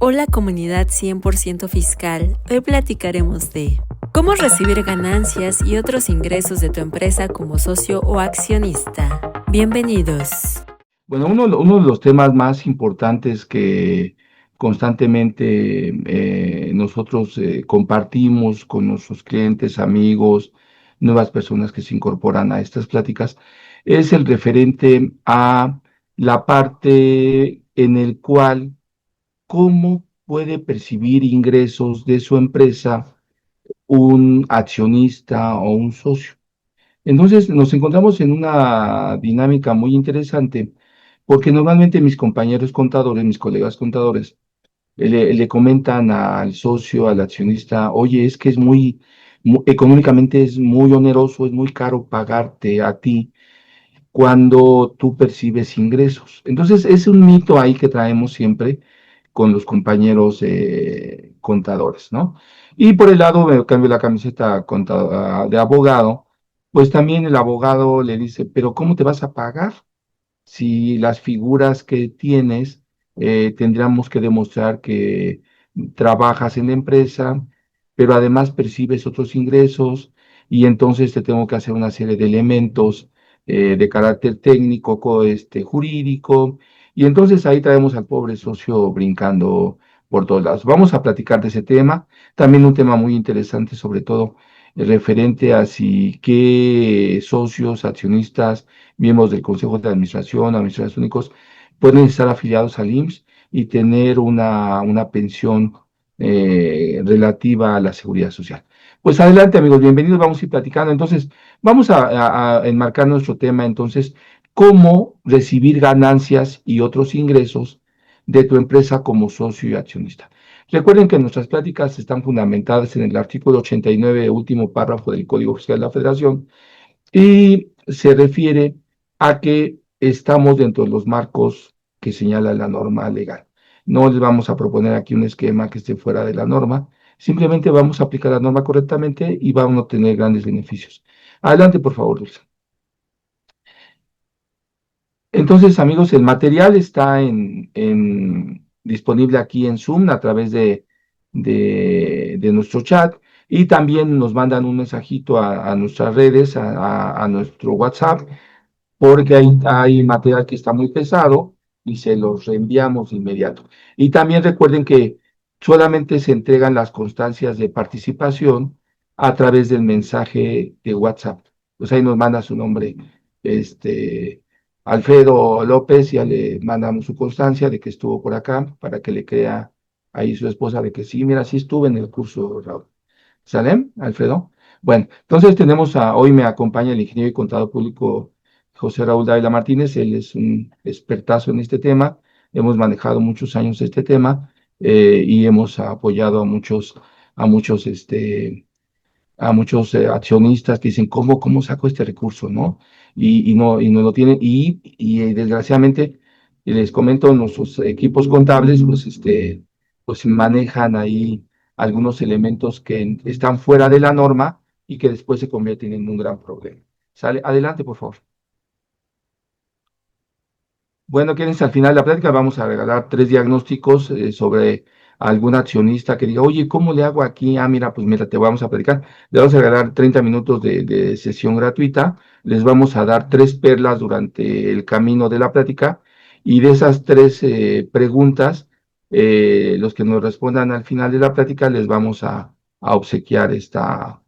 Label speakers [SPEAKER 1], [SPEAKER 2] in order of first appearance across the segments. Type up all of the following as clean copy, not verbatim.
[SPEAKER 1] Hola comunidad 100% fiscal, hoy platicaremos de cómo recibir ganancias y otros ingresos de tu empresa como socio o accionista. Bienvenidos.
[SPEAKER 2] Bueno, uno de los temas más importantes que constantemente nosotros compartimos con nuestros clientes, amigos, nuevas personas que se incorporan a estas pláticas, es el referente a la parte en el cual cómo puede percibir ingresos de su empresa un accionista o un socio. Entonces nos encontramos en una dinámica muy interesante porque normalmente mis compañeros contadores, mis colegas contadores, le comentan al socio, al accionista, oye, es que es económicamente es muy oneroso, es muy caro pagarte a ti cuando tú percibes ingresos. Entonces es un mito ahí que traemos siempre con los compañeros contadores, ¿no? Y por el lado, me cambio la camiseta de abogado, pues también el abogado le dice, pero ¿cómo te vas a pagar? Si las figuras que tienes, tendríamos que demostrar que trabajas en la empresa, pero además percibes otros ingresos y entonces te tengo que hacer una serie de elementos de carácter técnico, jurídico, y entonces ahí traemos al pobre socio brincando por todos lados. Vamos a platicar de ese tema, también un tema muy interesante, sobre todo referente a si qué socios, accionistas, miembros del Consejo de Administración, administradores únicos, pueden estar afiliados al IMSS y tener una pensión relativa a la seguridad social. Pues adelante, amigos, bienvenidos, vamos a ir platicando. Entonces, vamos a enmarcar nuestro tema, entonces, cómo recibir ganancias y otros ingresos de tu empresa como socio y accionista. Recuerden que nuestras pláticas están fundamentadas en el artículo 89, último párrafo del Código Fiscal de la Federación, y se refiere a que estamos dentro de los marcos que señala la norma legal. No les vamos a proponer aquí un esquema que esté fuera de la norma, simplemente vamos a aplicar la norma correctamente y vamos a obtener grandes beneficios. Adelante, por favor, Dulce. Entonces, amigos, el material está disponible aquí en Zoom a través de nuestro chat, y también nos mandan un mensajito a nuestras redes, a nuestro WhatsApp, porque hay material que está muy pesado y se los reenviamos de inmediato. Y también recuerden que solamente se entregan las constancias de participación a través del mensaje de WhatsApp. Pues ahí nos manda su nombre, este, Alfredo López, ya le mandamos su constancia de que estuvo por acá para que le crea ahí su esposa de que sí, mira, sí estuve en el curso, Raúl. ¿Sale, Alfredo? Bueno, entonces hoy me acompaña el ingeniero y contador público José Raúl Dávila Martínez. Él es un expertazo en este tema, hemos manejado muchos años este tema, y hemos apoyado a muchos, accionistas que dicen, ¿cómo saco este recurso, no? Y no lo tienen, y desgraciadamente, les comento, nuestros equipos contables, pues manejan ahí algunos elementos que están fuera de la norma y que después se convierten en un gran problema. ¿Sale? Adelante, por favor. Bueno, quienes al final de la plática vamos a regalar 3 diagnósticos sobre algún accionista que diga, oye, ¿cómo le hago aquí? Ah, mira, pues mira, te vamos a platicar. Le vamos a regalar 30 minutos de sesión gratuita. Les vamos a dar 3 perlas durante el camino de la plática. Y de esas 3 preguntas, los que nos respondan al final de la plática, les vamos a obsequiar estas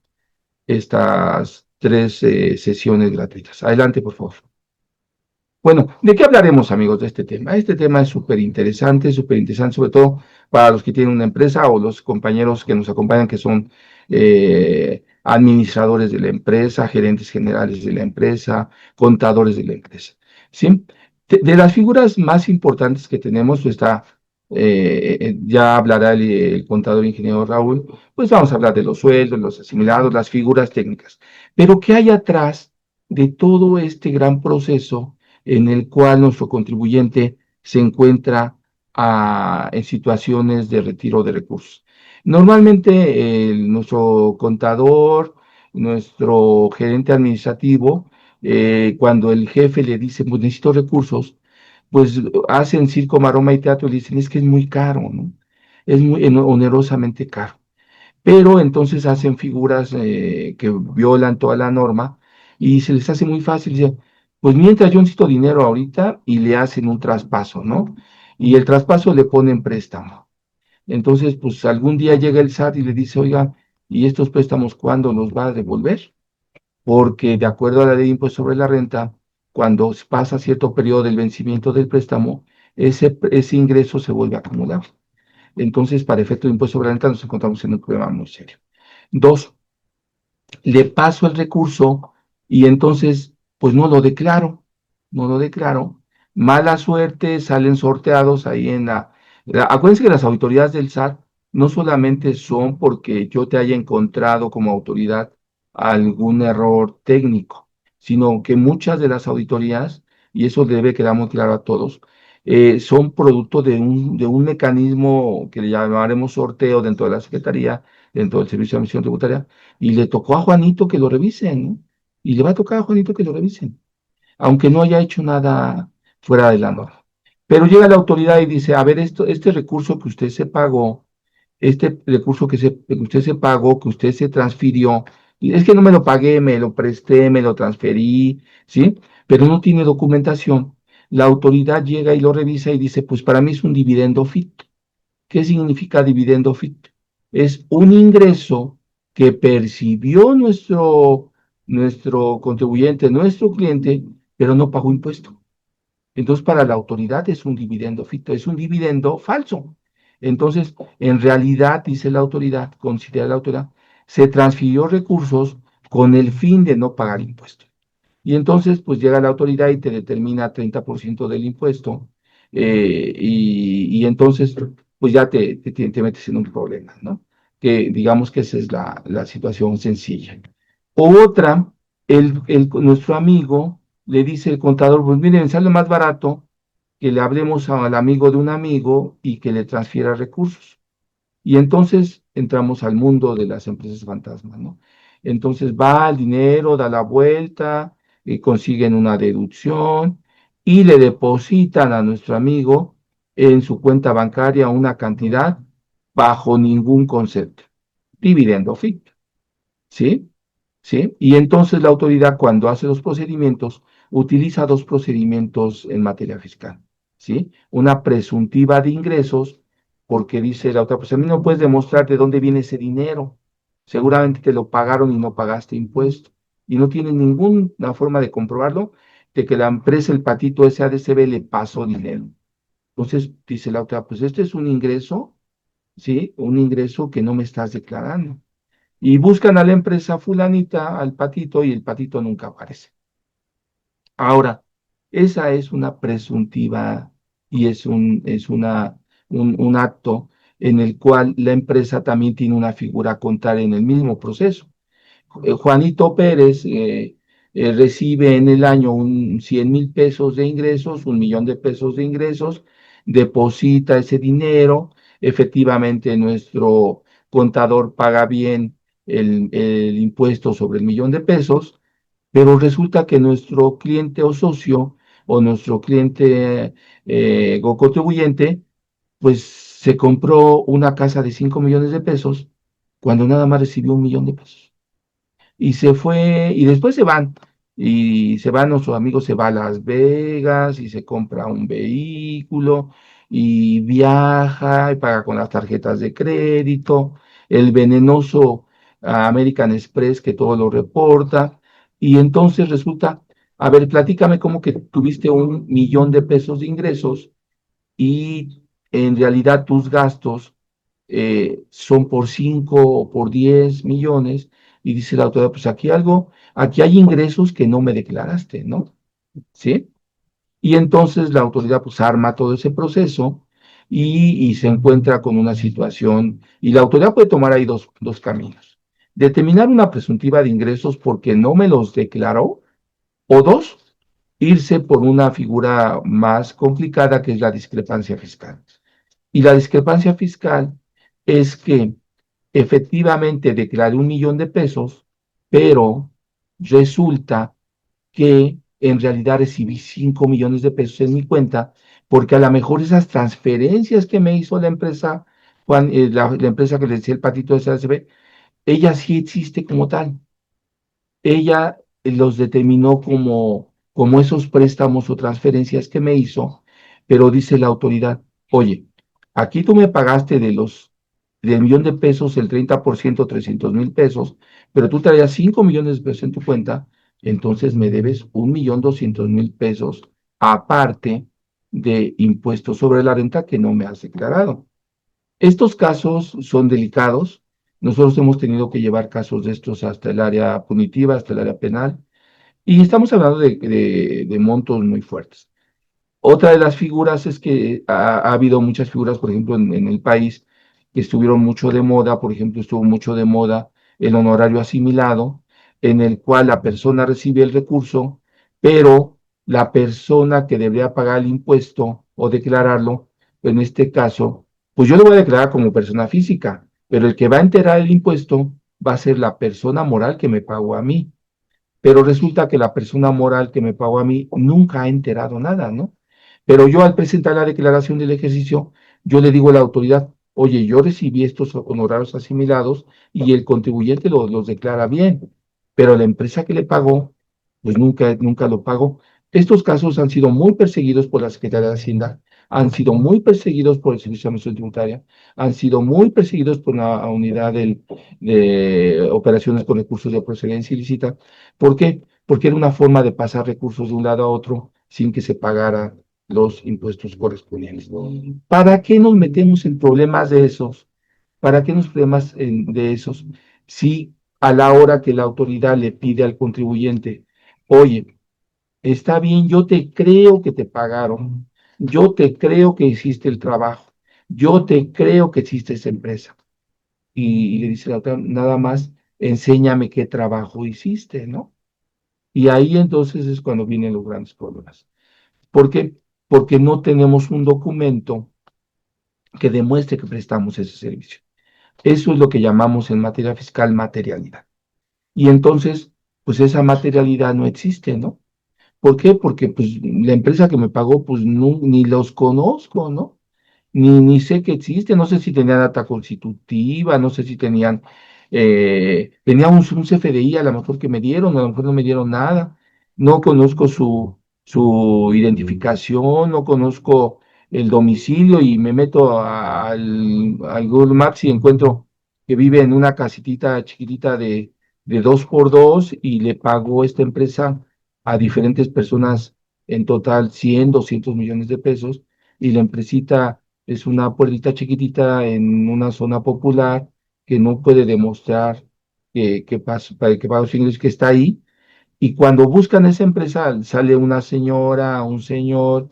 [SPEAKER 2] 3 sesiones gratuitas. Adelante, por favor. Bueno, ¿de qué hablaremos, amigos, de este tema? Este tema es súper interesante, sobre todo para los que tienen una empresa o los compañeros que nos acompañan, que son administradores de la empresa, gerentes generales de la empresa, contadores de la empresa. ¿Sí? De las figuras más importantes que tenemos, pues está, ya hablará el contador ingeniero Raúl, pues vamos a hablar de los sueldos, los asimilados, las figuras técnicas. Pero ¿qué hay atrás de todo este gran proceso en el cual nuestro contribuyente se encuentra en situaciones de retiro de recursos? Normalmente nuestro contador, nuestro gerente administrativo, cuando el jefe le dice, pues necesito recursos, pues hacen circo, maroma y teatro y le dicen, es que es muy caro, ¿no? es muy onerosamente caro. Pero entonces hacen figuras que violan toda la norma y se les hace muy fácil. Dicen, pues mientras yo necesito dinero ahorita y le hacen un traspaso, ¿no? Y el traspaso le ponen préstamo. Entonces, pues algún día llega el SAT y le dice, oiga, ¿y estos préstamos cuándo los va a devolver? Porque de acuerdo a la ley de impuesto sobre la renta, cuando pasa cierto periodo del vencimiento del préstamo, ese ingreso se vuelve a acumular. Entonces, para efecto de impuesto sobre la renta, nos encontramos en un problema muy serio. Dos, le paso el recurso y entonces, pues no lo declaro. Mala suerte, salen sorteados ahí en acuérdense que las autoridades del SAT no solamente son porque yo te haya encontrado como autoridad algún error técnico, sino que muchas de las auditorías, y eso debe quedar muy claro a todos, son producto de un mecanismo que le llamaremos sorteo dentro de la Secretaría, dentro del Servicio de Administración Tributaria, y le tocó a Juanito que lo revisen, ¿no? Y le va a tocar a Juanito que lo revisen, aunque no haya hecho nada fuera de la norma. Pero llega la autoridad y dice, a ver, este recurso que usted se pagó, este recurso que usted se pagó, que usted se transfirió, y es que no me lo pagué, me lo presté, me lo transferí, ¿sí? Pero no tiene documentación. La autoridad llega y lo revisa y dice, pues para mí es un dividendo ficto. ¿Qué significa dividendo ficto? Es un ingreso que percibió nuestro contribuyente, nuestro cliente, pero no pagó impuesto. Entonces, para la autoridad es un dividendo ficto, es un dividendo falso. Entonces, en realidad, dice la autoridad, considera la autoridad, se transfirió recursos con el fin de no pagar impuestos. Y entonces, pues llega la autoridad y te determina 30% del impuesto, y entonces, pues ya te metes en un problema, ¿no? Que digamos que esa es la situación sencilla. Otra, nuestro amigo le dice el contador, pues miren, sale más barato que le hablemos al amigo de un amigo y que le transfiera recursos. Y entonces entramos al mundo de las empresas fantasmas, ¿no? Entonces va el dinero, da la vuelta, consiguen una deducción y le depositan a nuestro amigo en su cuenta bancaria una cantidad bajo ningún concepto. Dividendo ficto, ¿sí? ¿Sí? Y entonces la autoridad, cuando hace los procedimientos, utiliza dos procedimientos en materia fiscal, ¿sí? Una presuntiva de ingresos, porque dice la otra, pues a mí no puedes demostrar de dónde viene ese dinero. Seguramente te lo pagaron y no pagaste impuesto. Y no tienes ninguna forma de comprobarlo, de que la empresa, el patito SADCB, le pasó dinero. Entonces dice la otra, pues este es un ingreso, ¿sí? Un ingreso que no me estás declarando. Y buscan a la empresa fulanita, al patito, y el patito nunca aparece. Ahora, esa es una presuntiva y un acto en el cual la empresa también tiene una figura a contar en el mismo proceso. Juanito Pérez recibe en el año 100,000 pesos de ingresos, 1 millón de pesos de ingresos, deposita ese dinero, efectivamente nuestro contador paga bien el impuesto sobre el 1 millón de pesos, pero resulta que nuestro cliente o socio o nuestro cliente o contribuyente, pues se compró una casa de 5 millones de pesos cuando nada más recibió 1 millón de pesos y se fue, y después nuestro amigo se va a Las Vegas y se compra un vehículo y viaja y paga con las tarjetas de crédito, el venenoso American Express que todo lo reporta, y entonces resulta, a ver, platícame cómo que tuviste 1 millón de pesos de ingresos y en realidad tus gastos son por 5 o por 10 millones, y dice la autoridad, pues aquí hay ingresos que no me declaraste, ¿no? ¿Sí? Y entonces la autoridad pues arma todo ese proceso y se encuentra con una situación, y la autoridad puede tomar ahí dos caminos. Determinar una presuntiva de ingresos porque no me los declaró, o dos, irse por una figura más complicada que es la discrepancia fiscal. Y la discrepancia fiscal es que efectivamente declaré 1 millón de pesos, pero resulta que en realidad recibí 5 millones de pesos en mi cuenta, porque a lo mejor esas transferencias que me hizo la empresa Juan, la empresa que le decía el patito de SACB, ella sí existe como tal. Ella los determinó como esos préstamos o transferencias que me hizo, pero dice la autoridad, oye, aquí tú me pagaste del millón de pesos, el 30%, 300,000 pesos, pero tú traías 5 millones de pesos en tu cuenta, entonces me debes 1,200,000 pesos aparte de impuestos sobre la renta que no me has declarado. Estos casos son delicados. Nosotros hemos tenido que llevar casos de estos hasta el área punitiva, hasta el área penal, y estamos hablando de montos muy fuertes. Otra de las figuras es que ha habido muchas figuras, por ejemplo, en el país, que estuvieron mucho de moda. Por ejemplo, estuvo mucho de moda el honorario asimilado, en el cual la persona recibe el recurso, pero la persona que debería pagar el impuesto o declararlo, en este caso, pues yo lo voy a declarar como persona física, pero el que va a enterar el impuesto va a ser la persona moral que me pagó a mí. Pero resulta que la persona moral que me pagó a mí nunca ha enterado nada, ¿no? Pero yo al presentar la declaración del ejercicio, yo le digo a la autoridad, oye, yo recibí estos honorarios asimilados y el contribuyente los declara bien, pero la empresa que le pagó, pues nunca lo pagó. Estos casos han sido muy perseguidos por la Secretaría de Hacienda, han sido muy perseguidos por el Servicio de Administración Tributaria, han sido muy perseguidos por la unidad de operaciones con recursos de procedencia ilícita. ¿Por qué? Porque era una forma de pasar recursos de un lado a otro sin que se pagara los impuestos correspondientes. ¿Para qué nos metemos en problemas de esos? ¿Para qué nos problemas de esos? Si a la hora que la autoridad le pide al contribuyente, oye, está bien, yo te creo que te pagaron, yo te creo que hiciste el trabajo, yo te creo que hiciste esa empresa. Y le dice la otra, nada más, enséñame qué trabajo hiciste, ¿no? Y ahí entonces es cuando vienen los grandes problemas. ¿Por qué? Porque no tenemos un documento que demuestre que prestamos ese servicio. Eso es lo que llamamos en materia fiscal materialidad. Y entonces, pues esa materialidad no existe, ¿no? ¿Por qué? Porque pues la empresa que me pagó, pues no, ni los conozco, ¿no? Ni sé que existe, no sé si tenían data constitutiva, no sé si tenía un CFDI a lo mejor que me dieron, a lo mejor no me dieron nada, no conozco su identificación, no conozco el domicilio y me meto al Google Maps y encuentro que vive en una casitita chiquitita de 2x2 y le pagó esta empresa a diferentes personas en total 100, 200 millones de pesos y la empresita es una puertita chiquitita en una zona popular que no puede demostrar que paga los ingresos, que está ahí. Y cuando buscan esa empresa, sale una señora, un señor,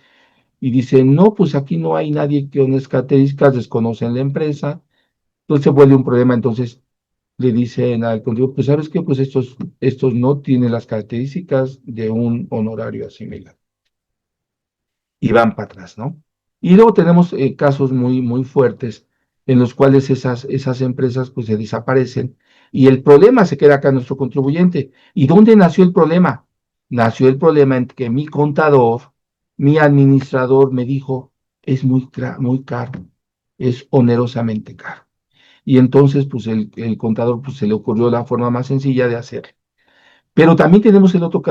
[SPEAKER 2] y dicen, no, pues aquí no hay nadie que con esas características, desconocen la empresa. Entonces se vuelve un problema. Entonces le dicen al contribuyente, pues sabes qué, pues estos no tienen las características de un honorario asimilado y van para atrás, ¿no? Y luego tenemos casos muy fuertes en los cuales esas empresas pues se desaparecen y el problema se queda acá en nuestro contribuyente. ¿Y dónde nació el problema? Nació el problema en que mi contador, mi administrador me dijo, es muy caro, es onerosamente caro. Y entonces pues el contador pues se le ocurrió la forma más sencilla de hacerlo. Pero también tenemos el otro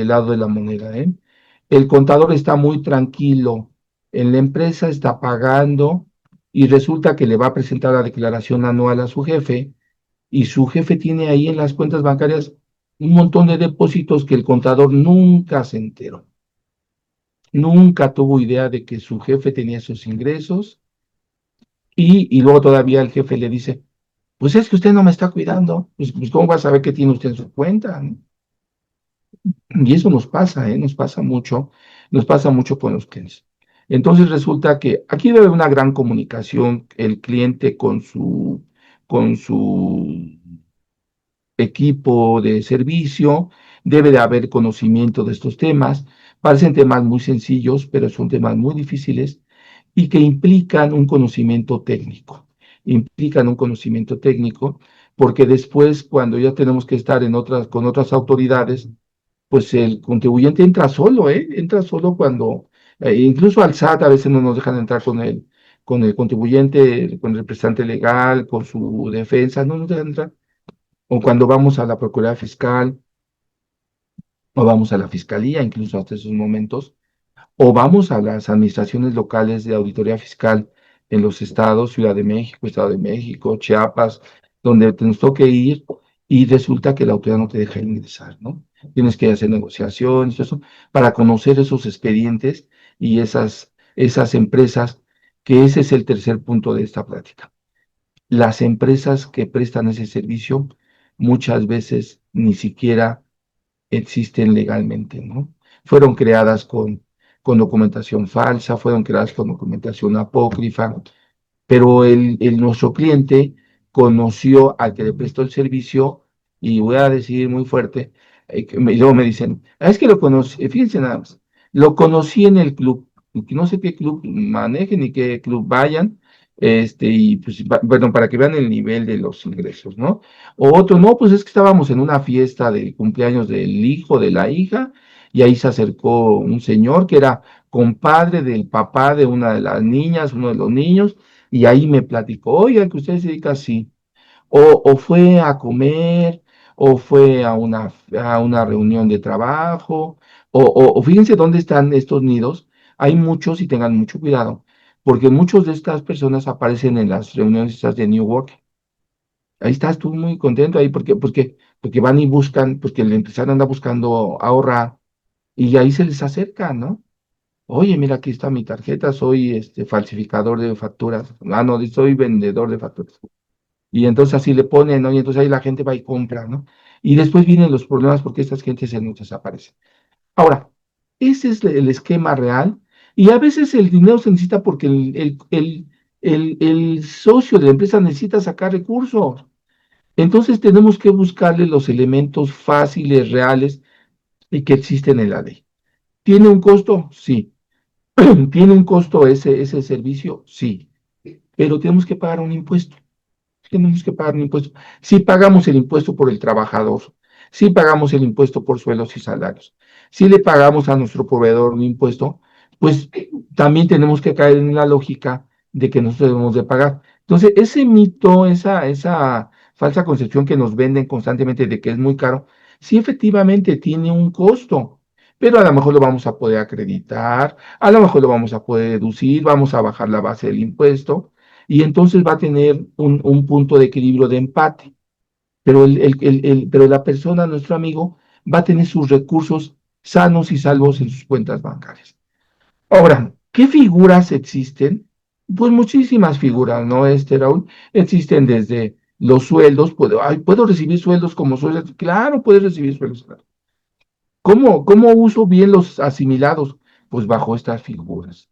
[SPEAKER 2] lado de la moneda, ¿eh? El contador está muy tranquilo, en la empresa está pagando y resulta que le va a presentar la declaración anual a su jefe y su jefe tiene ahí en las cuentas bancarias un montón de depósitos que el contador nunca se enteró, nunca tuvo idea de que su jefe tenía esos ingresos y luego todavía el jefe le dice, pues es que usted no me está cuidando, pues ¿cómo va a saber qué tiene usted en su cuenta? ¿No? Y eso nos pasa, ¿eh? Nos pasa mucho con los clientes. Entonces resulta que aquí debe haber una gran comunicación el cliente con su equipo de servicio, debe de haber conocimiento de estos temas. Parecen temas muy sencillos, pero son temas muy difíciles y que implican un conocimiento técnico. Implican un conocimiento técnico porque después, cuando ya tenemos que estar con otras autoridades, pues el contribuyente entra solo, ¿eh? Entra solo cuando, incluso al SAT a veces no nos dejan entrar con el contribuyente, con el representante legal, con su defensa, no nos dejan entrar. O cuando vamos a la Procuraduría Fiscal, o vamos a la Fiscalía, incluso hasta esos momentos, o vamos a las administraciones locales de auditoría fiscal en los estados, Ciudad de México, Estado de México, Chiapas, donde te nos toque ir y resulta que la autoridad no te deja ingresar, ¿no? Tienes que hacer negociaciones, eso, para conocer esos expedientes y esas empresas, que ese es el tercer punto de esta plática. Las empresas que prestan ese servicio muchas veces ni siquiera existen legalmente, ¿no? Fueron creadas con documentación falsa, fueron creadas con documentación apócrifa, pero nuestro cliente conoció al que le prestó el servicio y voy a decir muy fuerte, y luego me dicen, es que lo conocí, fíjense nada más, lo conocí en el club, y que no sé qué club manejen ni qué club vayan, y pues, bueno, para que vean el nivel de los ingresos, ¿no? O otro, no, pues es que estábamos en una fiesta de cumpleaños del hijo, de la hija, y ahí se acercó un señor que era compadre del papá de una de las niñas, uno de los niños, y ahí me platicó, oiga, que usted se dedica así, o fue a comer, o fue a una reunión de trabajo, o fíjense dónde están estos nidos, hay muchos y tengan mucho cuidado, porque muchos de estas personas aparecen en las reuniones estas de New Work. Ahí estás tú muy contento ahí porque van y buscan, porque el empresario anda buscando ahorrar y ahí se les acerca, ¿no? Oye, mira, aquí está mi tarjeta, soy falsificador de facturas. Ah, no, soy vendedor de facturas. Y entonces así le ponen, ¿no? Y entonces ahí la gente va y compra, ¿no? Y después vienen los problemas porque estas gentes se nos desaparecen. Ahora, ese es el esquema real. Y a veces el dinero se necesita porque el socio de la empresa necesita sacar recursos. Entonces tenemos que buscarle los elementos fáciles, reales y que existen en la ley. ¿Tiene un costo? Sí. ¿Tiene un costo ese servicio? Sí, pero tenemos que pagar un impuesto. Tenemos que pagar un impuesto. Si pagamos el impuesto por el trabajador, si pagamos el impuesto por sueldos y salarios, si le pagamos a nuestro proveedor un impuesto, pues también tenemos que caer en la lógica de que nosotros debemos de pagar. Entonces, ese mito, esa falsa concepción que nos venden constantemente de que es muy caro, sí efectivamente tiene un costo, pero a lo mejor lo vamos a poder acreditar, a lo mejor lo vamos a poder deducir, vamos a bajar la base del impuesto y entonces va a tener un punto de equilibrio de empate, pero la persona, nuestro amigo, va a tener sus recursos sanos y salvos en sus cuentas bancarias. Ahora, ¿qué figuras existen? Pues muchísimas figuras, ¿no, Raúl? Existen desde los sueldos, ¿puedo recibir sueldos como sueldos? Claro, puedes recibir sueldos. Claro. ¿Cómo uso bien los asimilados? Pues bajo estas figuras.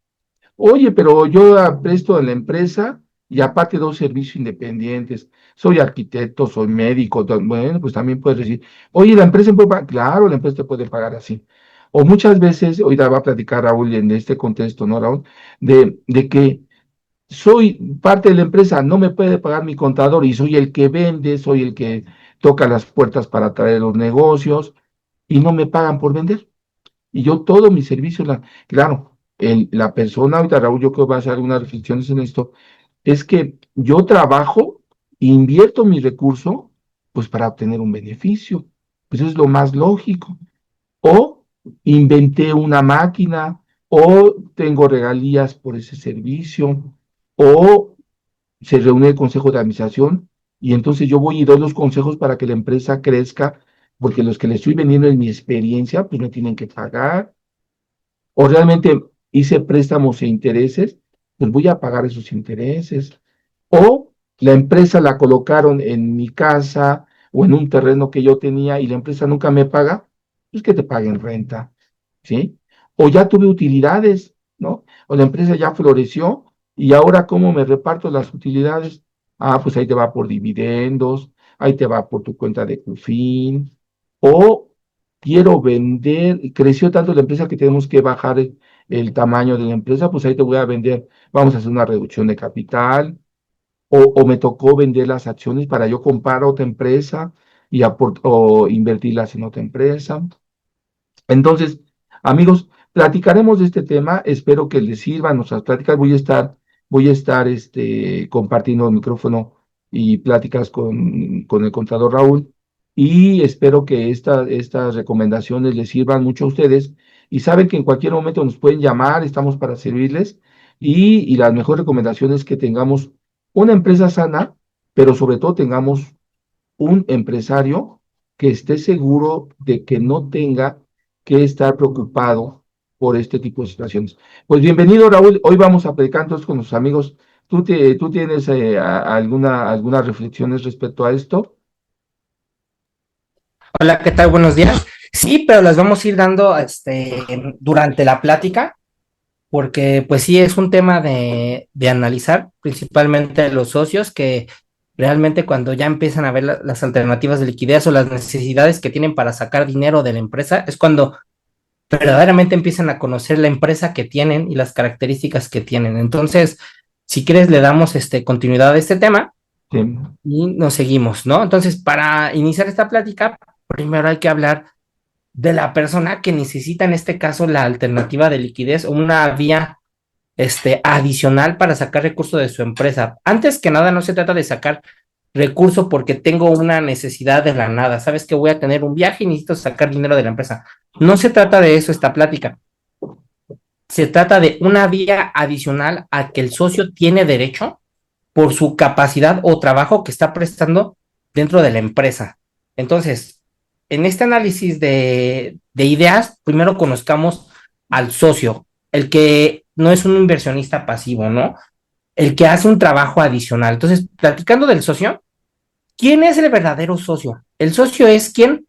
[SPEAKER 2] Oye, pero yo presto en la empresa y aparte dos servicios independientes. Soy arquitecto, soy médico. Bueno, pues también puedes decir, oye, la empresa me puede pagar. Claro, la empresa te puede pagar así. O muchas veces, ahorita va a platicar Raúl en este contexto, ¿no, Raúl? De que soy parte de la empresa, no me puede pagar mi contador y soy el que vende, soy el que toca las puertas para traer los negocios y no me pagan por vender. Y yo todo mi servicio, claro, la persona, ahorita Raúl, yo creo que va a hacer algunas reflexiones en esto, es que yo trabajo, invierto mi recurso, pues para obtener un beneficio. Pues eso es lo más lógico. O inventé una máquina, o tengo regalías por ese servicio, o se reúne el consejo de administración y entonces yo voy y doy los consejos para que la empresa crezca, porque los que le estoy vendiendo en mi experiencia, pues me tienen que pagar o realmente hice préstamos e intereses, pues voy a pagar esos intereses. O la empresa la colocaron en mi casa o en un terreno que yo tenía y la empresa nunca me paga, pues que te paguen renta, ¿sí? O ya tuve utilidades, ¿no? O la empresa ya floreció y ahora ¿cómo me reparto las utilidades? Ah, pues ahí te va por dividendos, ahí te va por tu cuenta de CUFIN, o quiero vender, creció tanto la empresa que tenemos que bajar el tamaño de la empresa, pues ahí te voy a vender, vamos a hacer una reducción de capital, o me tocó vender las acciones para yo comprar otra empresa o invertirlas en otra empresa. Entonces, amigos, platicaremos de este tema, espero que les sirvan nuestras pláticas, voy a estar voy a estar compartiendo el micrófono y pláticas con el contador Raúl, y espero que estas recomendaciones les sirvan mucho a ustedes, y saben que en cualquier momento nos pueden llamar, estamos para servirles, y las mejores recomendaciones es que tengamos una empresa sana, pero sobre todo tengamos un empresario que esté seguro de que no tenga que estar preocupado por este tipo de situaciones. Pues bienvenido, Raúl. Hoy vamos a platicar entonces con los amigos. ¿Tú tienes algunas reflexiones respecto a esto?
[SPEAKER 3] Hola, ¿qué tal? Buenos días. Sí, pero las vamos a ir dando durante la plática, porque pues sí es un tema de analizar, principalmente los socios que realmente cuando ya empiezan a ver las alternativas de liquidez o las necesidades que tienen para sacar dinero de la empresa, es cuando verdaderamente empiezan a conocer la empresa que tienen y las características que tienen. Entonces, si quieres, le damos continuidad a este tema
[SPEAKER 2] Sí,
[SPEAKER 3] y nos seguimos, ¿no? Entonces, para iniciar esta plática, primero hay que hablar de la persona que necesita en este caso la alternativa de liquidez o una vía adicional para sacar recursos de su empresa. Antes que nada, no se trata de sacar recurso porque tengo una necesidad de la nada. Sabes que voy a tener un viaje y necesito sacar dinero de la empresa. No se trata de eso esta plática. Se trata de una vía adicional a que el socio tiene derecho por su capacidad o trabajo que está prestando dentro de la empresa. Entonces, en este análisis de ideas, primero conozcamos al socio, el que no es un inversionista pasivo, ¿no? El que hace un trabajo adicional. Entonces, platicando del socio, ¿quién es el verdadero socio? El socio es quien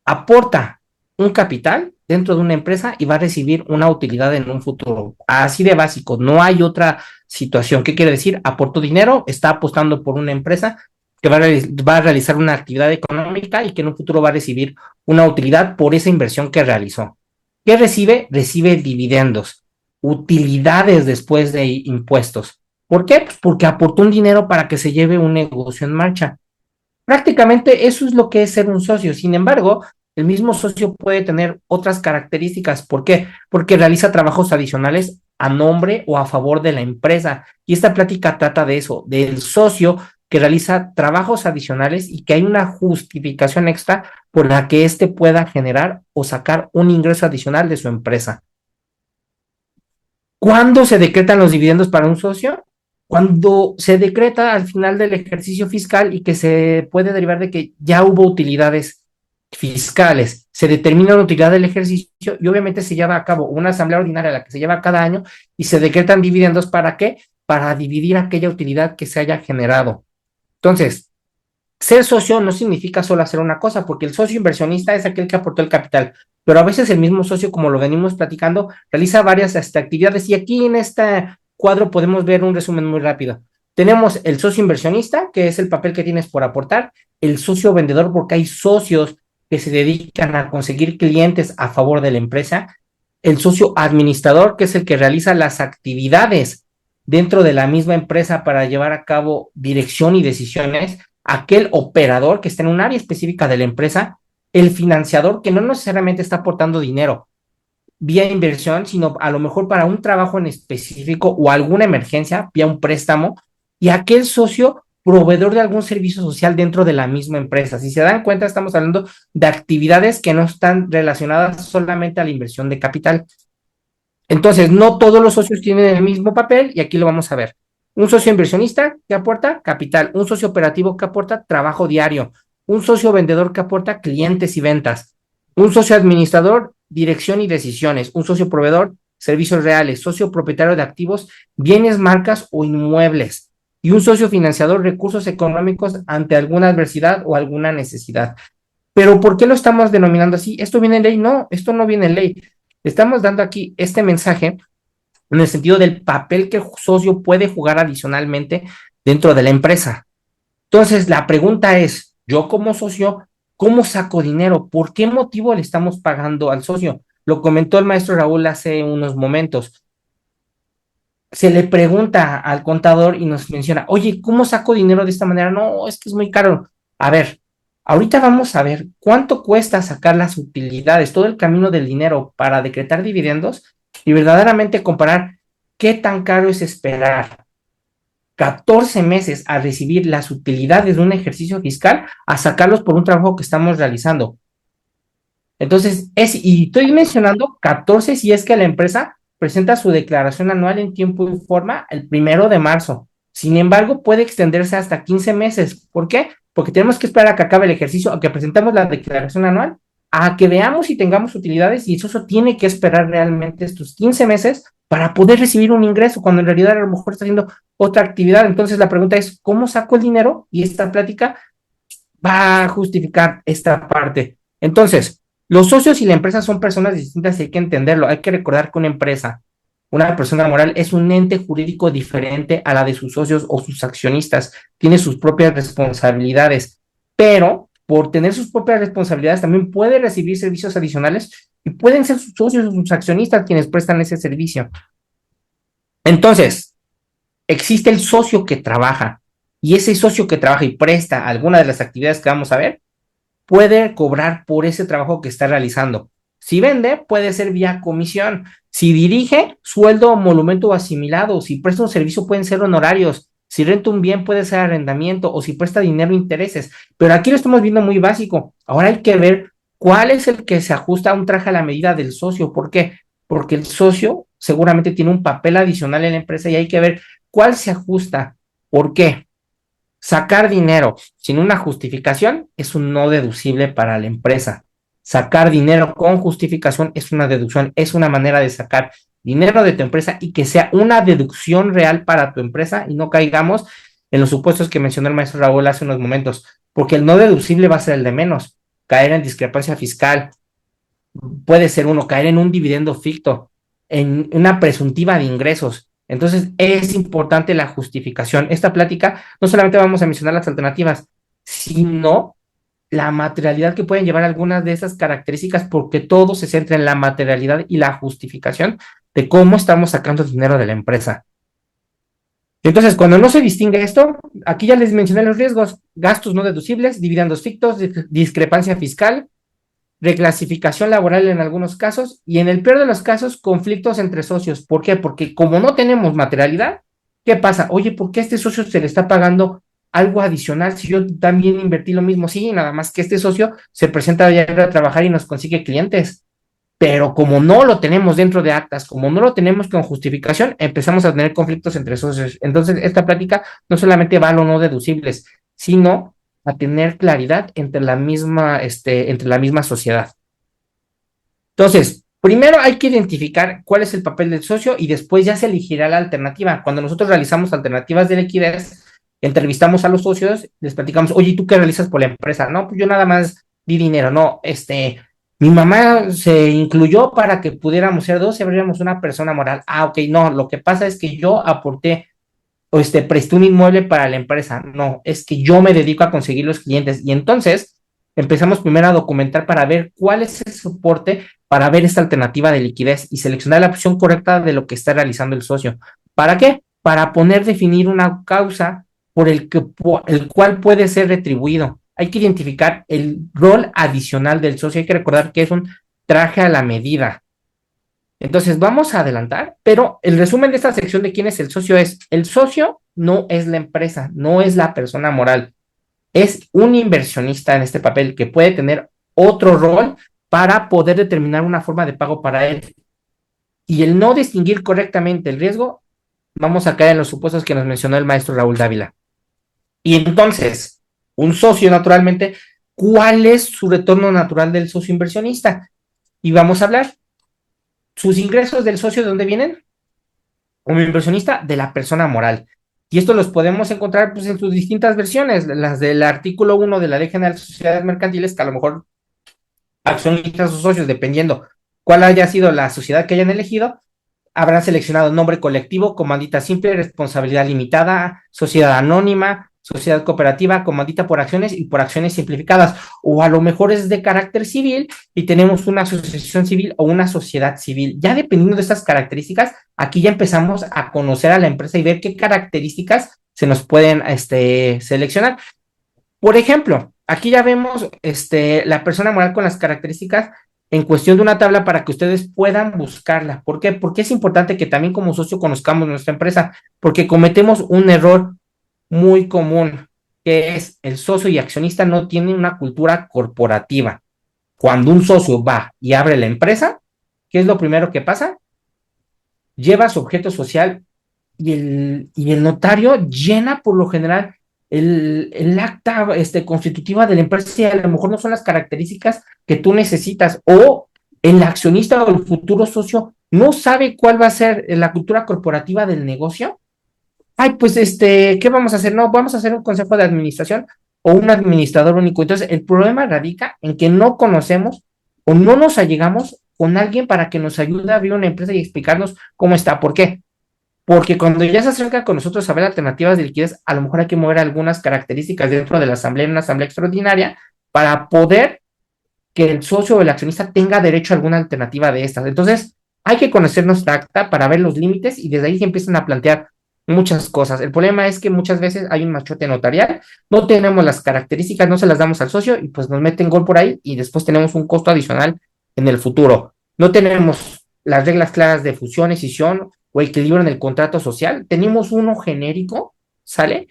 [SPEAKER 3] aporta un capital dentro de una empresa y va a recibir una utilidad en un futuro. Así de básico, no hay otra situación. ¿Qué quiere decir? Aportó dinero, está apostando por una empresa que va a realizar una actividad económica y que en un futuro va a recibir una utilidad por esa inversión que realizó. ¿Qué recibe? Recibe dividendos, utilidades después de impuestos. ¿Por qué? Pues porque aportó un dinero para que se lleve un negocio en marcha. Prácticamente eso es lo que es ser un socio. Sin embargo, el mismo socio puede tener otras características. ¿Por qué? Porque realiza trabajos adicionales a nombre o a favor de la empresa. Y esta plática trata de eso, del socio que realiza trabajos adicionales y que hay una justificación extra por la que éste pueda generar o sacar un ingreso adicional de su empresa. ¿Cuándo se decretan los dividendos para un socio? Cuando se decreta al final del ejercicio fiscal y que se puede derivar de que ya hubo utilidades fiscales, se determina la utilidad del ejercicio y obviamente se lleva a cabo una asamblea ordinaria la que se lleva cada año y se decretan dividendos. ¿Para qué? Para dividir aquella utilidad que se haya generado. Entonces, ser socio no significa solo hacer una cosa, porque el socio inversionista es aquel que aportó el capital, pero a veces el mismo socio, como lo venimos platicando, realiza varias actividades y aquí en este cuadro podemos ver un resumen muy rápido. Tenemos el socio inversionista, que es el papel que tienes por aportar, el socio vendedor, porque hay socios que se dedican a conseguir clientes a favor de la empresa, el socio administrador, que es el que realiza las actividades dentro de la misma empresa para llevar a cabo dirección y decisiones, aquel operador que está en un área específica de la empresa, el financiador que no necesariamente está aportando dinero vía inversión, sino a lo mejor para un trabajo en específico o alguna emergencia vía un préstamo, y aquel socio proveedor de algún servicio social dentro de la misma empresa. Si se dan cuenta, estamos hablando de actividades que no están relacionadas solamente a la inversión de capital. Entonces, no todos los socios tienen el mismo papel y aquí lo vamos a ver. Un socio inversionista que aporta capital, un socio operativo que aporta trabajo diario, un socio vendedor que aporta clientes y ventas, un socio administrador, dirección y decisiones, un socio proveedor, servicios reales, socio propietario de activos, bienes, marcas o inmuebles, y un socio financiador, recursos económicos ante alguna adversidad o alguna necesidad. Pero ¿por qué lo estamos denominando así? ¿Esto viene en ley? No, esto no viene en ley. Estamos dando aquí este mensaje en el sentido del papel que el socio puede jugar adicionalmente dentro de la empresa. Entonces, la pregunta es, yo como socio, ¿cómo saco dinero? ¿Por qué motivo le estamos pagando al socio? Lo comentó el maestro Raúl hace unos momentos. Se le pregunta al contador y nos menciona, oye, ¿cómo saco dinero de esta manera? No, es que es muy caro. A ver, ahorita vamos a ver cuánto cuesta sacar las utilidades, todo el camino del dinero para decretar dividendos y verdaderamente comparar qué tan caro es esperar. 14 meses a recibir las utilidades de un ejercicio fiscal a sacarlos por un trabajo que estamos realizando. Entonces, y estoy mencionando 14 si es que la empresa presenta su declaración anual en tiempo y forma el 1 de marzo. Sin embargo, puede extenderse hasta 15 meses. ¿Por qué? Porque tenemos que esperar a que acabe el ejercicio, a que presentemos la declaración anual, a que veamos y tengamos utilidades, y eso tiene que esperar realmente estos 15 meses para poder recibir un ingreso, cuando en realidad a lo mejor está haciendo otra actividad. Entonces la pregunta es, ¿cómo saco el dinero? Y esta plática va a justificar esta parte. Entonces, los socios y la empresa son personas distintas y hay que entenderlo. Hay que recordar que una empresa, una persona moral, es un ente jurídico diferente a la de sus socios o sus accionistas. Tiene sus propias responsabilidades, pero por tener sus propias responsabilidades también puede recibir servicios adicionales y pueden ser sus socios o sus accionistas quienes prestan ese servicio. Entonces, existe el socio que trabaja, y ese socio que trabaja y presta alguna de las actividades que vamos a ver puede cobrar por ese trabajo que está realizando. Si vende, puede ser vía comisión. Si dirige, sueldo, monumento o asimilado. Si presta un servicio, pueden ser honorarios. Si renta un bien, puede ser arrendamiento. O si presta dinero, intereses. Pero aquí lo estamos viendo muy básico. Ahora hay que ver cuál es el que se ajusta a un traje a la medida del socio. ¿Por qué? Porque el socio seguramente tiene un papel adicional en la empresa y hay que ver cuál se ajusta. ¿Por qué? Sacar dinero sin una justificación es un no deducible para la empresa. Sacar dinero con justificación es una deducción, es una manera de sacar dinero de tu empresa y que sea una deducción real para tu empresa y no caigamos en los supuestos que mencionó el maestro Raúl hace unos momentos, porque el no deducible va a ser el de menos. Caer en discrepancia fiscal, puede ser uno, caer en un dividendo ficto, en una presuntiva de ingresos. Entonces, es importante la justificación. Esta plática, no solamente vamos a mencionar las alternativas, sino la materialidad que pueden llevar algunas de esas características, porque todo se centra en la materialidad y la justificación de cómo estamos sacando dinero de la empresa. Entonces, cuando no se distingue esto, aquí ya les mencioné los riesgos: gastos no deducibles, dividendos fictos, discrepancia fiscal, reclasificación laboral en algunos casos, y en el peor de los casos, conflictos entre socios. ¿Por qué? Porque como no tenemos materialidad, ¿qué pasa? Oye, ¿por qué a este socio se le está pagando algo adicional si yo también invertí lo mismo? Sí, nada más que este socio se presenta a trabajar y nos consigue clientes, pero como no lo tenemos dentro de actas, como no lo tenemos con justificación, empezamos a tener conflictos entre socios. Entonces, esta plática no solamente va a lo no deducibles, sino a tener claridad entre la misma sociedad. Entonces, primero hay que identificar cuál es el papel del socio y después ya se elegirá la alternativa. Cuando nosotros realizamos alternativas de liquidez, entrevistamos a los socios, les platicamos: oye, ¿y tú qué realizas por la empresa? No, pues yo nada más di dinero. No, mi mamá se incluyó para que pudiéramos ser dos y abriéramos una persona moral. Ah, ok, no, lo que pasa es que yo aporté o presté un inmueble para la empresa. No, es que yo me dedico a conseguir los clientes. Y entonces empezamos primero a documentar para ver cuál es el soporte para ver esta alternativa de liquidez y seleccionar la opción correcta de lo que está realizando el socio. ¿Para qué? Para definir una causa por el cual puede ser retribuido. Hay que identificar el rol adicional del socio. Hay que recordar que es un traje a la medida. Entonces, vamos a adelantar, pero el resumen de esta sección de quién es el socio es: el socio no es la empresa, no es la persona moral, es un inversionista en este papel que puede tener otro rol para poder determinar una forma de pago para él. Y el no distinguir correctamente el riesgo, vamos a caer en los supuestos que nos mencionó el maestro Raúl Dávila. Y entonces, un socio, naturalmente, ¿cuál es su retorno natural del socio inversionista? Y vamos a hablar. ¿Sus ingresos del socio de dónde vienen? Como inversionista, de la persona moral. Y esto los podemos encontrar pues, en sus distintas versiones, las del artículo 1 de la Ley General de Sociedades Mercantiles, que a lo mejor accionistas o socios, dependiendo cuál haya sido la sociedad que hayan elegido, habrán seleccionado nombre colectivo, comandita simple, responsabilidad limitada, sociedad anónima, sociedad cooperativa, comandita por acciones y por acciones simplificadas, o a lo mejor es de carácter civil y tenemos una asociación civil o una sociedad civil. Ya dependiendo de estas características, aquí ya empezamos a conocer a la empresa y ver qué características se nos pueden seleccionar. Por ejemplo, aquí ya vemos la persona moral con las características en cuestión de una tabla para que ustedes puedan buscarla. ¿Por qué? Porque es importante que también como socio conozcamos nuestra empresa, porque cometemos un error muy común, que es el socio y accionista no tienen una cultura corporativa. Cuando un socio va y abre la empresa, ¿qué es lo primero que pasa? Lleva su objeto social y el notario llena por lo general el acta constitutiva de la empresa y a lo mejor no son las características que tú necesitas o el accionista o el futuro socio no sabe cuál va a ser la cultura corporativa del negocio. Ay, pues ¿qué vamos a hacer? No, vamos a hacer un consejo de administración o un administrador único. Entonces, el problema radica en que no conocemos o no nos allegamos con alguien para que nos ayude a abrir una empresa y explicarnos cómo está. ¿Por qué? Porque cuando ya se acerca con nosotros a ver alternativas de liquidez, a lo mejor hay que mover algunas características dentro de la asamblea, en una asamblea extraordinaria, para poder que el socio o el accionista tenga derecho a alguna alternativa de estas. Entonces, hay que conocer nuestra acta para ver los límites y desde ahí se empiezan a plantear muchas cosas. El problema es que muchas veces hay un machote notarial, no tenemos las características, no se las damos al socio y pues nos meten gol por ahí y después tenemos un costo adicional en el futuro. No tenemos las reglas claras de fusión, escisión o equilibrio en el contrato social. Tenemos uno genérico, ¿sale?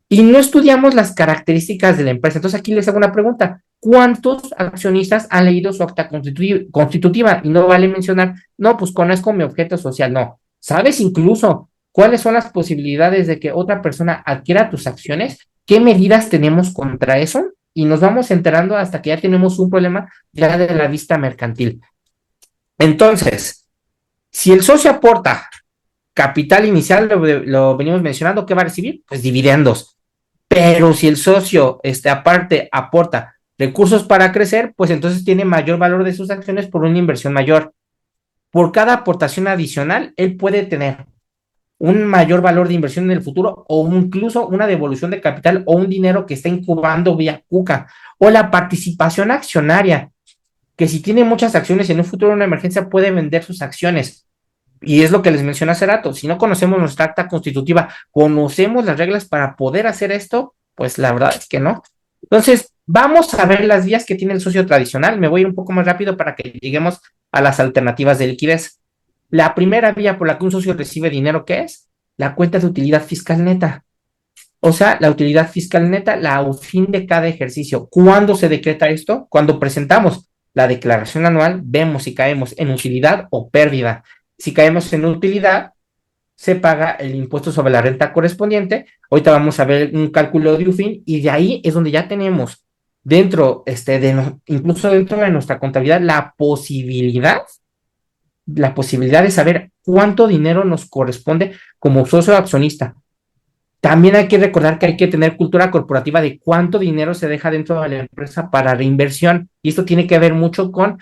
[SPEAKER 3] Y no estudiamos las características de la empresa. Entonces aquí les hago una pregunta. ¿Cuántos accionistas han leído su acta constitutiva? Y no vale mencionar, no, pues conozco mi objeto social. No. ¿Sabes incluso cuáles son las posibilidades de que otra persona adquiera tus acciones? ¿Qué medidas tenemos contra eso? Y nos vamos enterando hasta que ya tenemos un problema ya de la vista mercantil. Entonces, si el socio aporta capital inicial, lo venimos mencionando, ¿qué va a recibir? Pues dividendos. Pero si el socio, aparte, aporta recursos para crecer, pues entonces tiene mayor valor de sus acciones por una inversión mayor. Por cada aportación adicional, él puede tener un mayor valor de inversión en el futuro o incluso una devolución de capital o un dinero que está incubando vía CUCA o la participación accionaria, que si tiene muchas acciones en un futuro de una emergencia puede vender sus acciones. Y es lo que les mencioné hace rato, si no conocemos nuestra acta constitutiva, conocemos las reglas para poder hacer esto, pues la verdad es que no. Entonces, vamos a ver las vías que tiene el socio tradicional. Me voy a ir un poco más rápido para que lleguemos a las alternativas de liquidez. La primera vía por la que un socio recibe dinero, ¿qué es? La cuenta de utilidad fiscal neta. O sea, la utilidad fiscal neta, la fin de cada ejercicio. ¿Cuándo se decreta esto? Cuando presentamos la declaración anual, vemos si caemos en utilidad o pérdida. Si caemos en utilidad, se paga el impuesto sobre la renta correspondiente. Ahorita vamos a ver un cálculo de UFIN y de ahí es donde ya tenemos dentro, incluso dentro de nuestra contabilidad, la posibilidad de saber cuánto dinero nos corresponde como socio accionista. También hay que recordar que hay que tener cultura corporativa de cuánto dinero se deja dentro de la empresa para reinversión. Y esto tiene que ver mucho con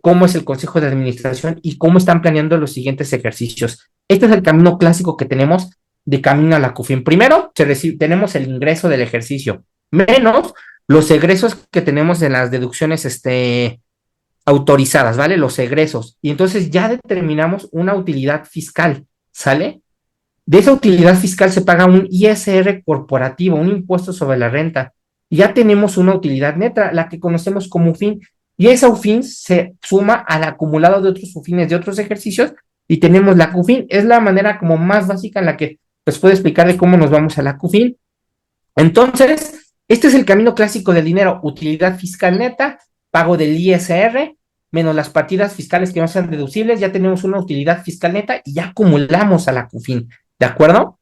[SPEAKER 3] cómo es el consejo de administración y cómo están planeando los siguientes ejercicios. Este es el camino clásico que tenemos de camino a la CUFIN. Primero, tenemos el ingreso del ejercicio, menos los egresos que tenemos en las deducciones autorizadas, ¿vale? Los egresos. Y entonces ya determinamos una utilidad fiscal, ¿sale? De esa utilidad fiscal se paga un ISR corporativo, un impuesto sobre la renta. Y ya tenemos una utilidad neta, la que conocemos como UFIN. Y esa UFIN se suma al acumulado de otros UFINes de otros ejercicios y tenemos la CUFIN. Es la manera como más básica en la que les puedo explicar de cómo nos vamos a la CUFIN. Entonces, este es el camino clásico del dinero: utilidad fiscal neta, pago del ISR, menos las partidas fiscales que no sean deducibles, ya tenemos una utilidad fiscal neta y ya acumulamos a la CUFIN. ¿De acuerdo?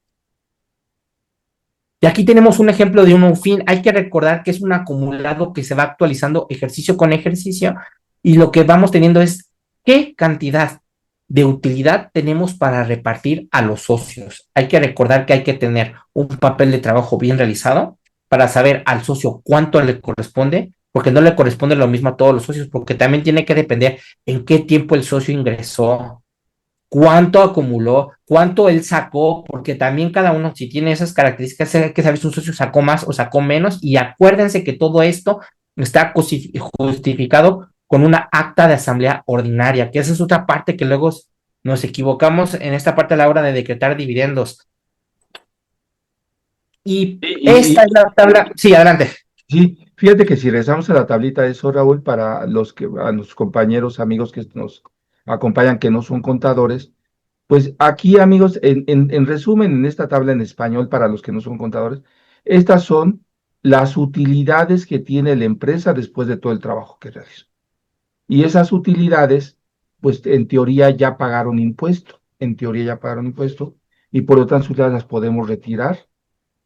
[SPEAKER 3] Y aquí tenemos un ejemplo de un UFIN. Hay que recordar que es un acumulado que se va actualizando ejercicio con ejercicio y lo que vamos teniendo es qué cantidad de utilidad tenemos para repartir a los socios. Hay que recordar que hay que tener un papel de trabajo bien realizado para saber al socio cuánto le corresponde, porque no le corresponde lo mismo a todos los socios, porque también tiene que depender en qué tiempo el socio ingresó, cuánto acumuló, cuánto él sacó, porque también cada uno, si tiene esas características, hay que saber si un socio sacó más o sacó menos, y acuérdense que todo esto está justificado con una acta de asamblea ordinaria, que esa es otra parte que luego nos equivocamos en esta parte a la hora de decretar dividendos. Y esta es la tabla. Sí, adelante.
[SPEAKER 2] Sí, Fíjate que si regresamos a la tablita de eso, Raúl, para a los compañeros, amigos que nos acompañan, que no son contadores, pues aquí, amigos, en resumen, en esta tabla en español, para los que no son contadores, estas son las utilidades que tiene la empresa después de todo el trabajo que realizó. Y esas utilidades, pues en teoría ya pagaron impuesto, en teoría ya pagaron impuesto, y por lo tanto las podemos retirar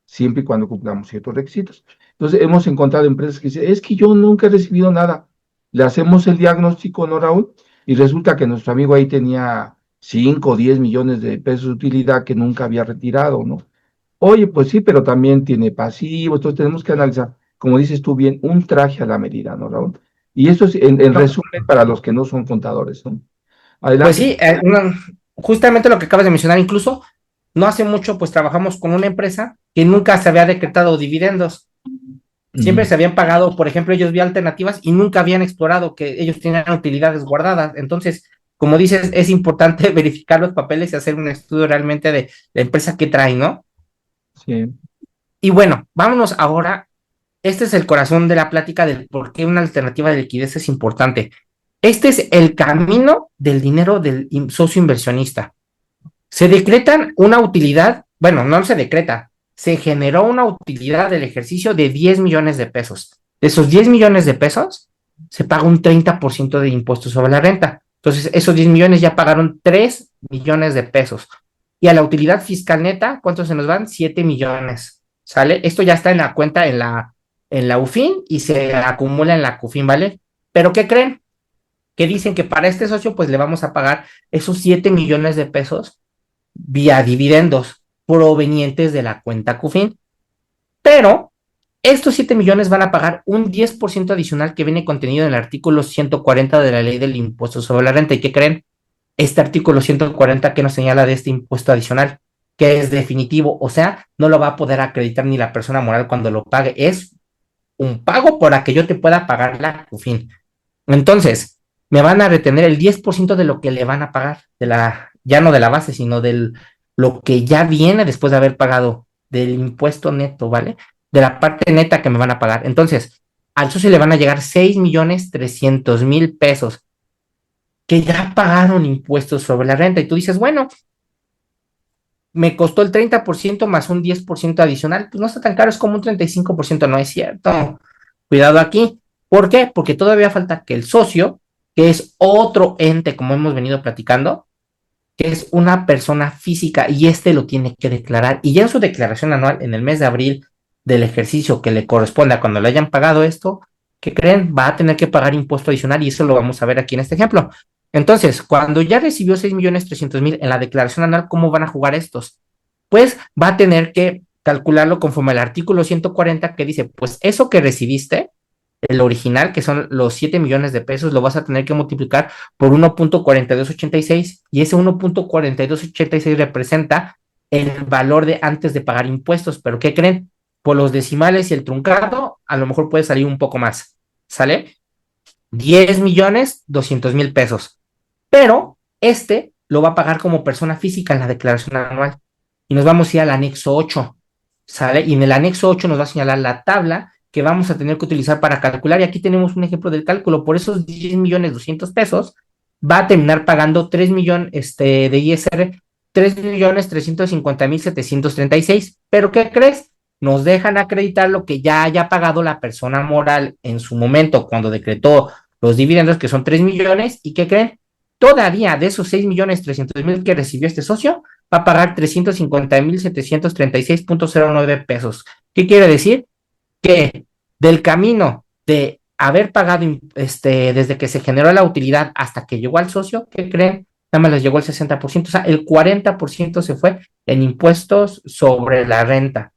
[SPEAKER 2] siempre y cuando cumplamos ciertos requisitos. Entonces, hemos encontrado empresas que dicen, es que yo nunca he recibido nada. Le hacemos el diagnóstico, ¿no, Raúl? Y resulta que nuestro amigo ahí tenía 5 o 10 millones de pesos de utilidad que nunca había retirado, ¿no? Oye, pues sí, pero también tiene pasivos, entonces tenemos que analizar, como dices tú bien, un traje a la medida, ¿no, Raúl? Y eso es en
[SPEAKER 3] No,
[SPEAKER 2] resumen para los que no son contadores, ¿no?
[SPEAKER 3] pues
[SPEAKER 2] Adelante.
[SPEAKER 3] sí, justamente lo que acabas de mencionar, incluso no hace mucho, pues trabajamos con una empresa que nunca se había decretado dividendos. Siempre
[SPEAKER 2] Ujú.
[SPEAKER 3] se habían pagado, por ejemplo, ellos vía alternativas y nunca habían explorado que ellos tenían utilidades guardadas. Entonces, como dices, es importante verificar los papeles y hacer un estudio realmente de la empresa que trae, ¿no?
[SPEAKER 2] Sí.
[SPEAKER 3] Y bueno, vámonos ahora. Este es el corazón de la plática del por qué una alternativa de liquidez es importante. Este es el camino del dinero del socio inversionista. Se decretan una utilidad, bueno, no se decreta, se generó una utilidad del ejercicio de 10 millones de pesos. De esos 10 millones de pesos, se paga un 30% de impuestos sobre la renta. Entonces, esos 10 millones ya pagaron 3 millones de pesos. Y a la utilidad fiscal neta, ¿cuántos se nos van? 7 millones. ¿Sale? Esto ya está en la cuenta en la UFIN y se acumula en la CUFIN, ¿vale? Pero ¿qué creen? Que dicen que para este socio, pues le vamos a pagar esos 7 millones de pesos vía dividendos provenientes de la cuenta CUFIN, pero estos 7 millones van a pagar un 10% adicional que viene contenido en el artículo 140 de la ley del impuesto sobre la renta. ¿Y qué creen? Este artículo 140 que nos señala de este impuesto adicional, que es definitivo, o sea, no lo va a poder acreditar ni la persona moral cuando lo pague, es un pago para que yo te pueda pagar la CUFIN. Entonces, me van a retener el 10% de lo que le van a pagar, ya no de la base, sino de lo que ya viene después de haber pagado, del impuesto neto, ¿vale? De la parte neta que me van a pagar. Entonces, al socio le van a llegar 6.300.000 pesos que ya pagaron impuestos sobre la renta. Y tú dices, bueno, me costó el 30% más un 10% adicional, pues no está tan caro, es como un 35%, no es cierto. Cuidado aquí. ¿Por qué? Porque todavía falta que el socio, que es otro ente, como hemos venido platicando, que es una persona física y este lo tiene que declarar. Y ya en su declaración anual, en el mes de abril del ejercicio que le corresponda cuando le hayan pagado esto, ¿qué creen? Va a tener que pagar impuesto adicional y eso lo vamos a ver aquí en este ejemplo. Entonces, cuando ya recibió 6.300.000 en la declaración anual, ¿cómo van a jugar estos? Pues va a tener que calcularlo conforme al artículo 140 que dice, pues eso que recibiste, el original, que son los 7 millones de pesos, lo vas a tener que multiplicar por 1.4286 y ese 1.4286 representa el valor de antes de pagar impuestos. Pero ¿qué creen? Por los decimales y el truncado, a lo mejor puede salir un poco más. ¿Sale? 10.200.000 pesos. Pero este lo va a pagar como persona física en la declaración anual. Y nos vamos a ir al anexo 8. ¿Sale? Y en el anexo 8 nos va a señalar la tabla que vamos a tener que utilizar para calcular. Y aquí tenemos un ejemplo del cálculo. Por esos 10.200.000 pesos, va a terminar pagando 3 millones de ISR, 3.350.736. Pero ¿qué crees? Nos dejan acreditar lo que ya haya pagado la persona moral en su momento cuando decretó los dividendos, que son 3 millones. ¿Y qué creen? Todavía de esos 6.300.000 que recibió este socio, va a pagar 350.736.09 pesos. ¿Qué quiere decir? Que del camino de haber pagado desde que se generó la utilidad hasta que llegó al socio, ¿qué creen? Nada más les llegó el 60%, o sea, el 40% se fue en impuestos sobre la renta.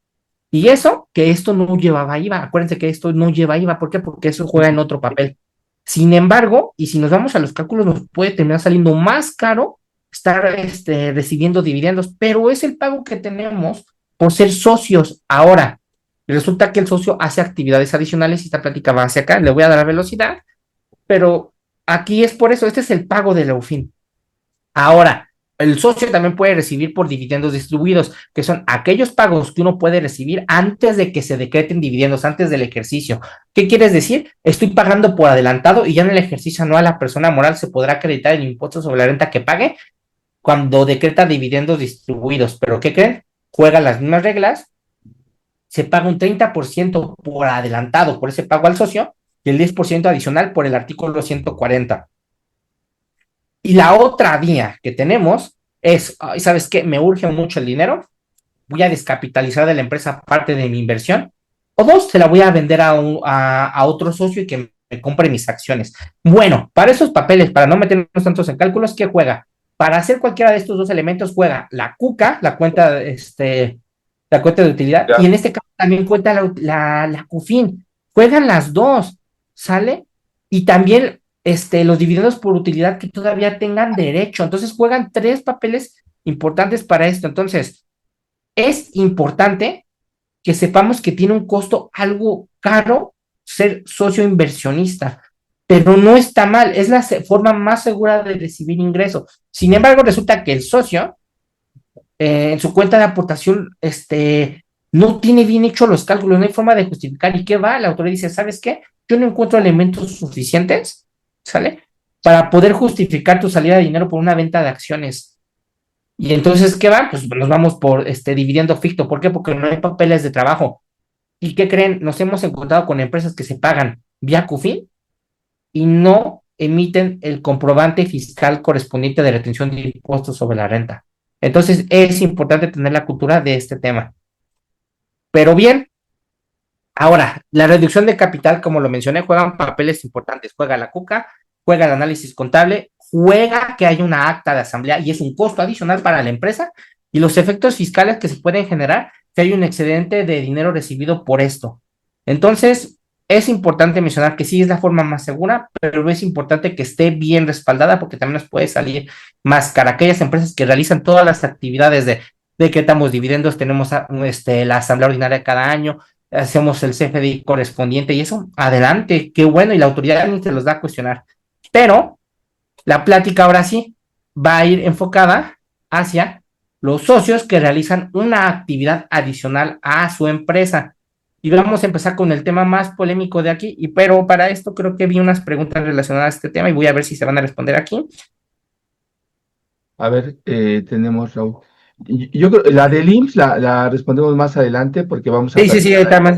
[SPEAKER 3] Y eso, que esto no llevaba IVA, acuérdense que esto no lleva IVA, ¿por qué? Porque eso juega en otro papel. Sin embargo, y si nos vamos a los cálculos, nos puede terminar saliendo más caro estar recibiendo dividendos, pero es el pago que tenemos por ser socios. Ahora, resulta que el socio hace actividades adicionales y esta plática va hacia acá, le voy a dar velocidad, pero aquí es por eso, este es el pago de la UFIN. Ahora, El socio también puede recibir por dividendos distribuidos, que son aquellos pagos que uno puede recibir antes de que se decreten dividendos, antes del ejercicio. ¿Qué quieres decir? Estoy pagando por adelantado y ya en el ejercicio anual la persona moral se podrá acreditar el impuesto sobre la renta que pague cuando decreta dividendos distribuidos. ¿Pero qué creen? Juegan las mismas reglas, se paga un 30% por adelantado por ese pago al socio y el 10% adicional por el artículo 140. Y la otra vía que tenemos es, ay, ¿sabes qué? Me urge mucho el dinero, voy a descapitalizar de la empresa parte de mi inversión, o dos, se la voy a vender a otro socio y que me compre mis acciones. Bueno, para esos papeles, para no meternos tantos en cálculos, ¿qué juega? Para hacer cualquiera de estos dos elementos juega la CUCA, la cuenta de utilidad, y
[SPEAKER 2] Ya.
[SPEAKER 3] en este caso también cuenta la CUFIN. Juegan las dos, ¿sale? Y también los dividendos por utilidad que todavía tengan derecho. Entonces juegan tres papeles importantes para esto. Entonces, es importante que sepamos que tiene un costo algo caro ser socio inversionista, pero no está mal, es la forma más segura de recibir ingresos. Sin embargo, resulta que el socio en su cuenta de aportación no tiene bien hecho los cálculos, no hay forma de justificar. ¿Y qué va? La autoridad dice, ¿sabes qué? Yo no encuentro elementos suficientes, ¿sale? Para poder justificar tu salida de dinero por una venta de acciones. Y entonces, ¿qué va? Pues nos vamos por dividendo ficto. ¿Por qué? Porque no hay papeles de trabajo. ¿Y qué creen? Nos hemos encontrado con empresas que se pagan vía CUFIN y no emiten el comprobante fiscal correspondiente de retención de impuestos sobre la renta. Entonces, es importante tener la cultura de este tema. Pero bien, ahora, la reducción de capital, como lo mencioné, juegan papeles importantes. Juega la CUCA, juega el análisis contable, juega que hay una acta de asamblea y es un costo adicional para la empresa y los efectos fiscales que se pueden generar si hay un excedente de dinero recibido por esto. Entonces, es importante mencionar que sí es la forma más segura, pero es importante que esté bien respaldada porque también nos puede salir más cara. Aquellas empresas que realizan todas las actividades de decretamos dividendos, tenemos la asamblea ordinaria cada año, hacemos el CFDI correspondiente y eso, adelante, qué bueno, y la autoridad ni se los da a cuestionar. Pero la plática ahora sí va a ir enfocada hacia los socios que realizan una actividad adicional a su empresa. Y vamos a empezar con el tema más polémico de aquí, pero para esto creo que vi unas preguntas relacionadas a este tema y voy a ver si se van a responder aquí.
[SPEAKER 2] A ver, tenemos, Raúl. Yo creo, la del IMSS la respondemos más adelante porque vamos a
[SPEAKER 3] Sí,
[SPEAKER 2] platicar
[SPEAKER 3] ahorita más.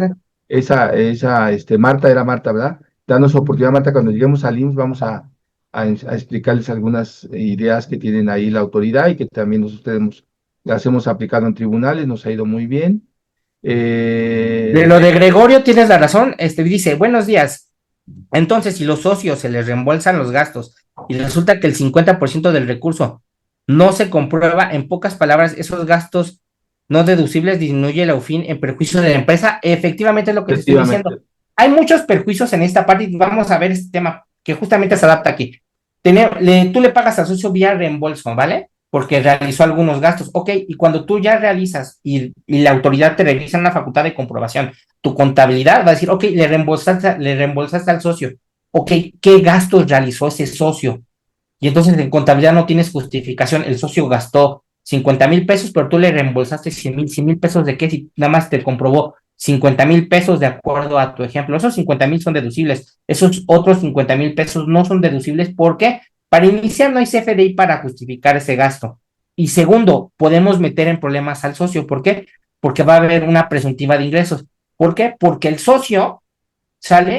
[SPEAKER 2] Marta era Marta, ¿verdad? Danos oportunidad, Marta, cuando lleguemos al IMSS vamos a explicarles algunas ideas que tienen ahí la autoridad y que también nosotros las hemos aplicado en tribunales, nos ha ido muy bien.
[SPEAKER 3] De lo de Gregorio tienes la razón, dice, buenos días. Entonces, si los socios se les reembolsan los gastos y resulta que el 50% del recurso no se comprueba, en pocas palabras, esos gastos no deducibles disminuye la UFIN en perjuicio de la empresa, efectivamente es lo que te estoy diciendo.
[SPEAKER 2] Efectivamente.
[SPEAKER 3] Hay muchos perjuicios en esta parte y vamos a ver este tema que justamente se adapta aquí. Tú le pagas al socio vía reembolso, ¿vale? Porque realizó algunos gastos. Ok, y cuando tú ya realizas y la autoridad te revisa una facultad de comprobación, tu contabilidad va a decir, ok, le reembolsaste al socio. Ok, ¿qué gastos realizó ese socio? Y entonces en contabilidad no tienes justificación. El socio gastó 50,000 pesos, pero tú le reembolsaste 100,000 pesos de qué, si nada más te comprobó 50,000 pesos de acuerdo a tu ejemplo. Esos 50,000 son deducibles. Esos otros 50,000 pesos no son deducibles. ¿Por qué? Para iniciar no hay CFDI para justificar ese gasto. Y segundo, podemos meter en problemas al socio. ¿Por qué? Porque va a haber una presuntiva de ingresos. ¿Por qué? Porque el socio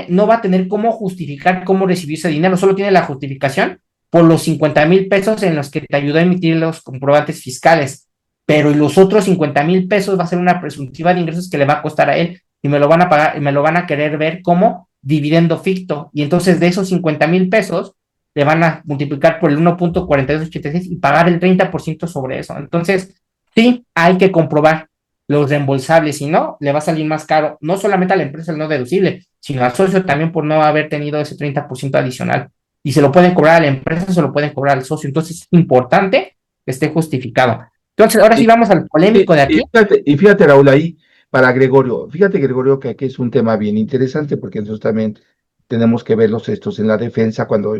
[SPEAKER 3] no va a tener cómo justificar cómo recibió ese dinero, solo tiene la justificación por los 50,000 pesos en los que te ayudó a emitir los comprobantes fiscales, pero y los otros 50,000 pesos va a ser una presuntiva de ingresos que le va a costar a él y me lo van a pagar y me lo van a querer ver como dividendo ficto, y entonces de esos 50,000 pesos le van a multiplicar por el 1.4286 y pagar el 30% sobre eso. Entonces, sí, hay que comprobar los reembolsables, si no, le va a salir más caro, no solamente a la empresa el no deducible, sino al socio también por no haber tenido ese 30% adicional. Y se lo pueden cobrar a la empresa, se lo pueden cobrar al socio. Entonces es importante que esté justificado. Entonces, ahora sí vamos al polémico de aquí.
[SPEAKER 2] Y fíjate, Raúl, ahí para Gregorio, fíjate, Gregorio, que aquí es un tema bien interesante porque nosotros también tenemos que ver los estos en la defensa cuando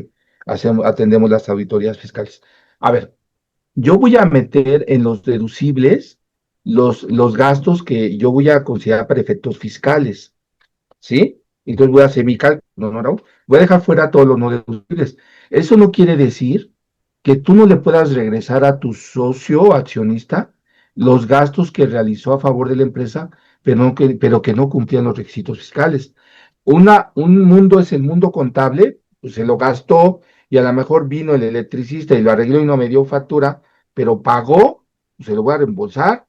[SPEAKER 2] atendemos las auditorías fiscales. A ver, yo voy a meter en los deducibles los gastos que yo voy a considerar para efectos fiscales, ¿sí? Entonces voy a hacer mi cálculo, no, Raúl, voy a dejar fuera todos los no deducibles. Eso no quiere decir que tú no le puedas regresar a tu socio accionista los gastos que realizó a favor de la empresa, pero que no cumplían los requisitos fiscales. Un mundo es el mundo contable, pues se lo gastó y a lo mejor vino el electricista y lo arregló y no me dio factura, pero pagó, pues se lo voy a reembolsar,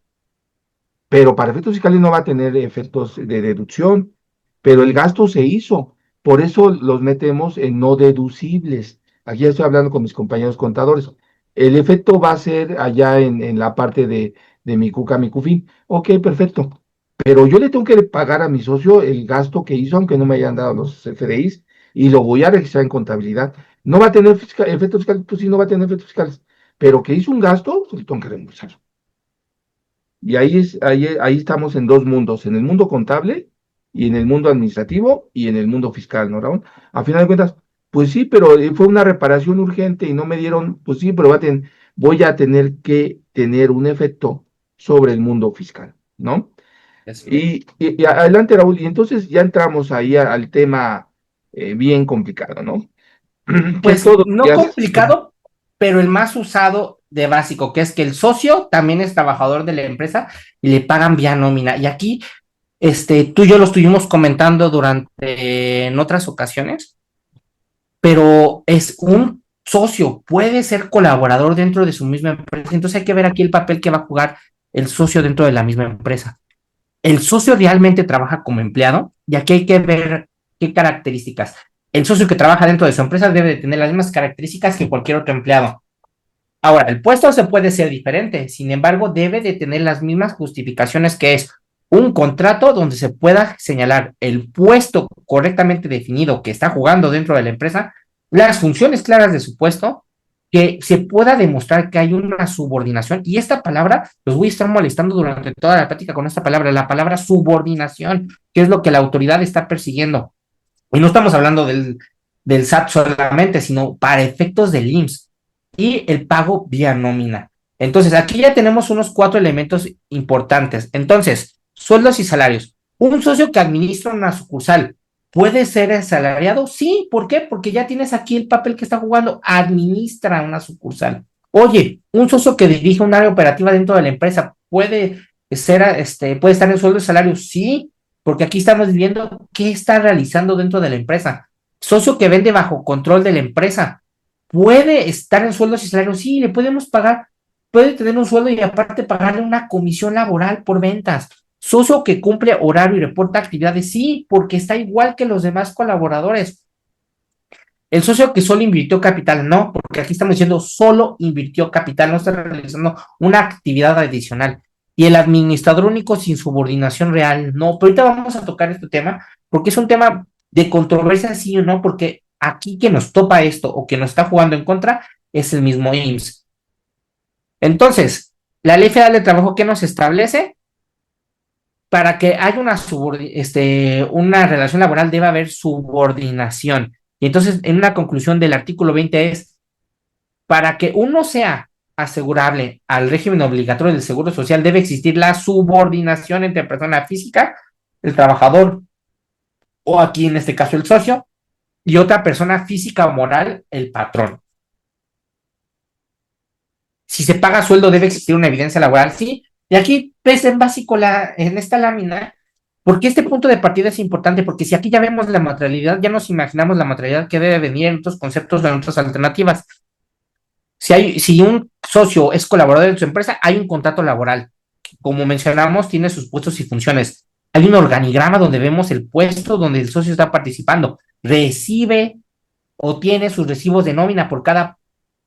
[SPEAKER 2] pero para efectos fiscales no va a tener efectos de deducción, pero el gasto se hizo, por eso los metemos en no deducibles. Aquí ya estoy hablando con mis compañeros contadores. El efecto va a ser allá en la parte de mi cuca, mi cufín. Ok, perfecto. Pero yo le tengo que pagar a mi socio el gasto que hizo, aunque no me hayan dado los FDIs, y lo voy a registrar en contabilidad. No va a tener efectos fiscales, pues sí, no va a tener efectos fiscales, pero que hizo un gasto, pues le tengo que reembolsar. Y ahí estamos en dos mundos, en el mundo contable y en el mundo administrativo y en el mundo fiscal, ¿no, Raúl? A final de cuentas, pues sí, pero fue una reparación urgente y no me dieron, pues sí, pero voy a tener que tener un efecto sobre el mundo fiscal, ¿no? Y adelante, Raúl, y entonces ya entramos ahí al tema bien complicado, ¿no? Que
[SPEAKER 3] Pues
[SPEAKER 2] todos los
[SPEAKER 3] no
[SPEAKER 2] días,
[SPEAKER 3] complicado, pero el más usado de básico, que es que el socio también es trabajador de la empresa y le pagan vía nómina. Y aquí, tú y yo lo estuvimos comentando durante en otras ocasiones, pero es un socio, puede ser colaborador dentro de su misma empresa. Entonces hay que ver aquí el papel que va a jugar el socio dentro de la misma empresa. El socio realmente trabaja como empleado y aquí hay que ver qué características. El socio que trabaja dentro de su empresa debe de tener las mismas características que cualquier otro empleado. Ahora, el puesto se puede ser diferente, sin embargo, debe de tener las mismas justificaciones que es un contrato donde se pueda señalar el puesto correctamente definido que está jugando dentro de la empresa, las funciones claras de su puesto, que se pueda demostrar que hay una subordinación. Y esta palabra, los voy a estar molestando durante toda la plática con esta palabra, la palabra subordinación, que es lo que la autoridad está persiguiendo. Y no estamos hablando del SAT solamente, sino para efectos del IMSS y el pago vía nómina. Entonces, aquí ya tenemos unos 4 elementos importantes. Entonces, sueldos y salarios. Un socio que administra una sucursal puede ser asalariado. Sí, ¿por qué? Porque ya tienes aquí el papel que está jugando. Administra una sucursal. Oye, un socio que dirige un área operativa dentro de la empresa puede estar en sueldo y salario. Sí, porque aquí estamos viendo qué está realizando dentro de la empresa. Socio que vende bajo control de la empresa puede estar en sueldos y salarios, sí, le podemos pagar, puede tener un sueldo y aparte pagarle una comisión laboral por ventas. Socio que cumple horario y reporta actividades, sí, porque está igual que los demás colaboradores. El socio que solo invirtió capital, no, porque aquí estamos diciendo solo invirtió capital, no está realizando una actividad adicional. Y el administrador único sin subordinación real, no. Pero ahorita vamos a tocar este tema, porque es un tema de controversia, sí o no, porque aquí que nos topa esto o que nos está jugando en contra es el mismo IMSS. Entonces, la Ley Federal de Trabajo que nos establece para que haya una relación laboral debe haber subordinación. Y entonces, en una conclusión del artículo 20 es, para que uno sea asegurable al régimen obligatorio del Seguro Social, debe existir la subordinación entre persona física, el trabajador, o aquí en este caso el socio, y otra persona física o moral, el patrón. Si se paga sueldo, debe existir una evidencia laboral, sí. Y aquí ves en básico en esta lámina, porque este punto de partida es importante, porque si aquí ya vemos la materialidad, ya nos imaginamos la materialidad que debe venir en otros conceptos, en otras alternativas. Si un socio es colaborador de su empresa, hay un contrato laboral. Como mencionamos, tiene sus puestos y funciones. Hay un organigrama donde vemos el puesto donde el socio está participando. Recibe o tiene sus recibos de nómina por cada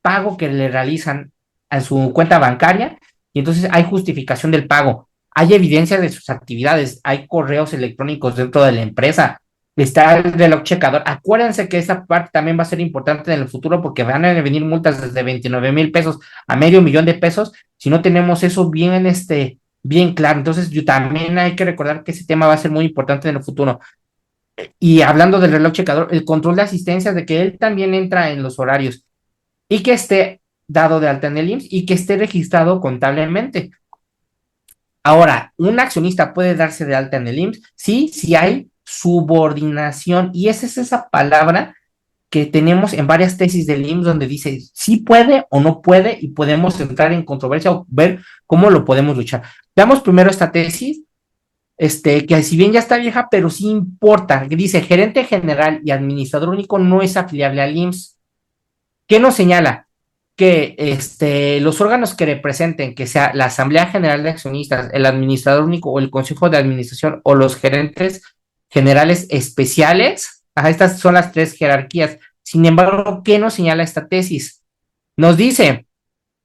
[SPEAKER 3] pago que le realizan a su cuenta bancaria y entonces hay justificación del pago. Hay evidencia de sus actividades, hay correos electrónicos dentro de la empresa, está el reloj checador. Acuérdense que esa parte también va a ser importante en el futuro porque van a venir multas desde 29,000 pesos a $500,000 si no tenemos eso bien claro. Entonces, yo también hay que recordar que ese tema va a ser muy importante en el futuro. Y hablando del reloj checador, el control de asistencia de que él también entra en los horarios y que esté dado de alta en el IMSS y que esté registrado contablemente. Ahora, ¿un accionista puede darse de alta en el IMSS? Sí, si hay subordinación, y esa es esa palabra que tenemos en varias tesis del IMSS donde dice sí puede o no puede y podemos entrar en controversia o ver cómo lo podemos luchar. Veamos primero esta tesis, que si bien ya está vieja, pero sí importa, que dice gerente general y administrador único no es afiliable al IMSS. ¿Qué nos señala? Que los órganos que representen, que sea la Asamblea General de Accionistas, el administrador único o el Consejo de Administración o los gerentes generales especiales, estas son las tres jerarquías. Sin embargo, ¿qué nos señala esta tesis? Nos dice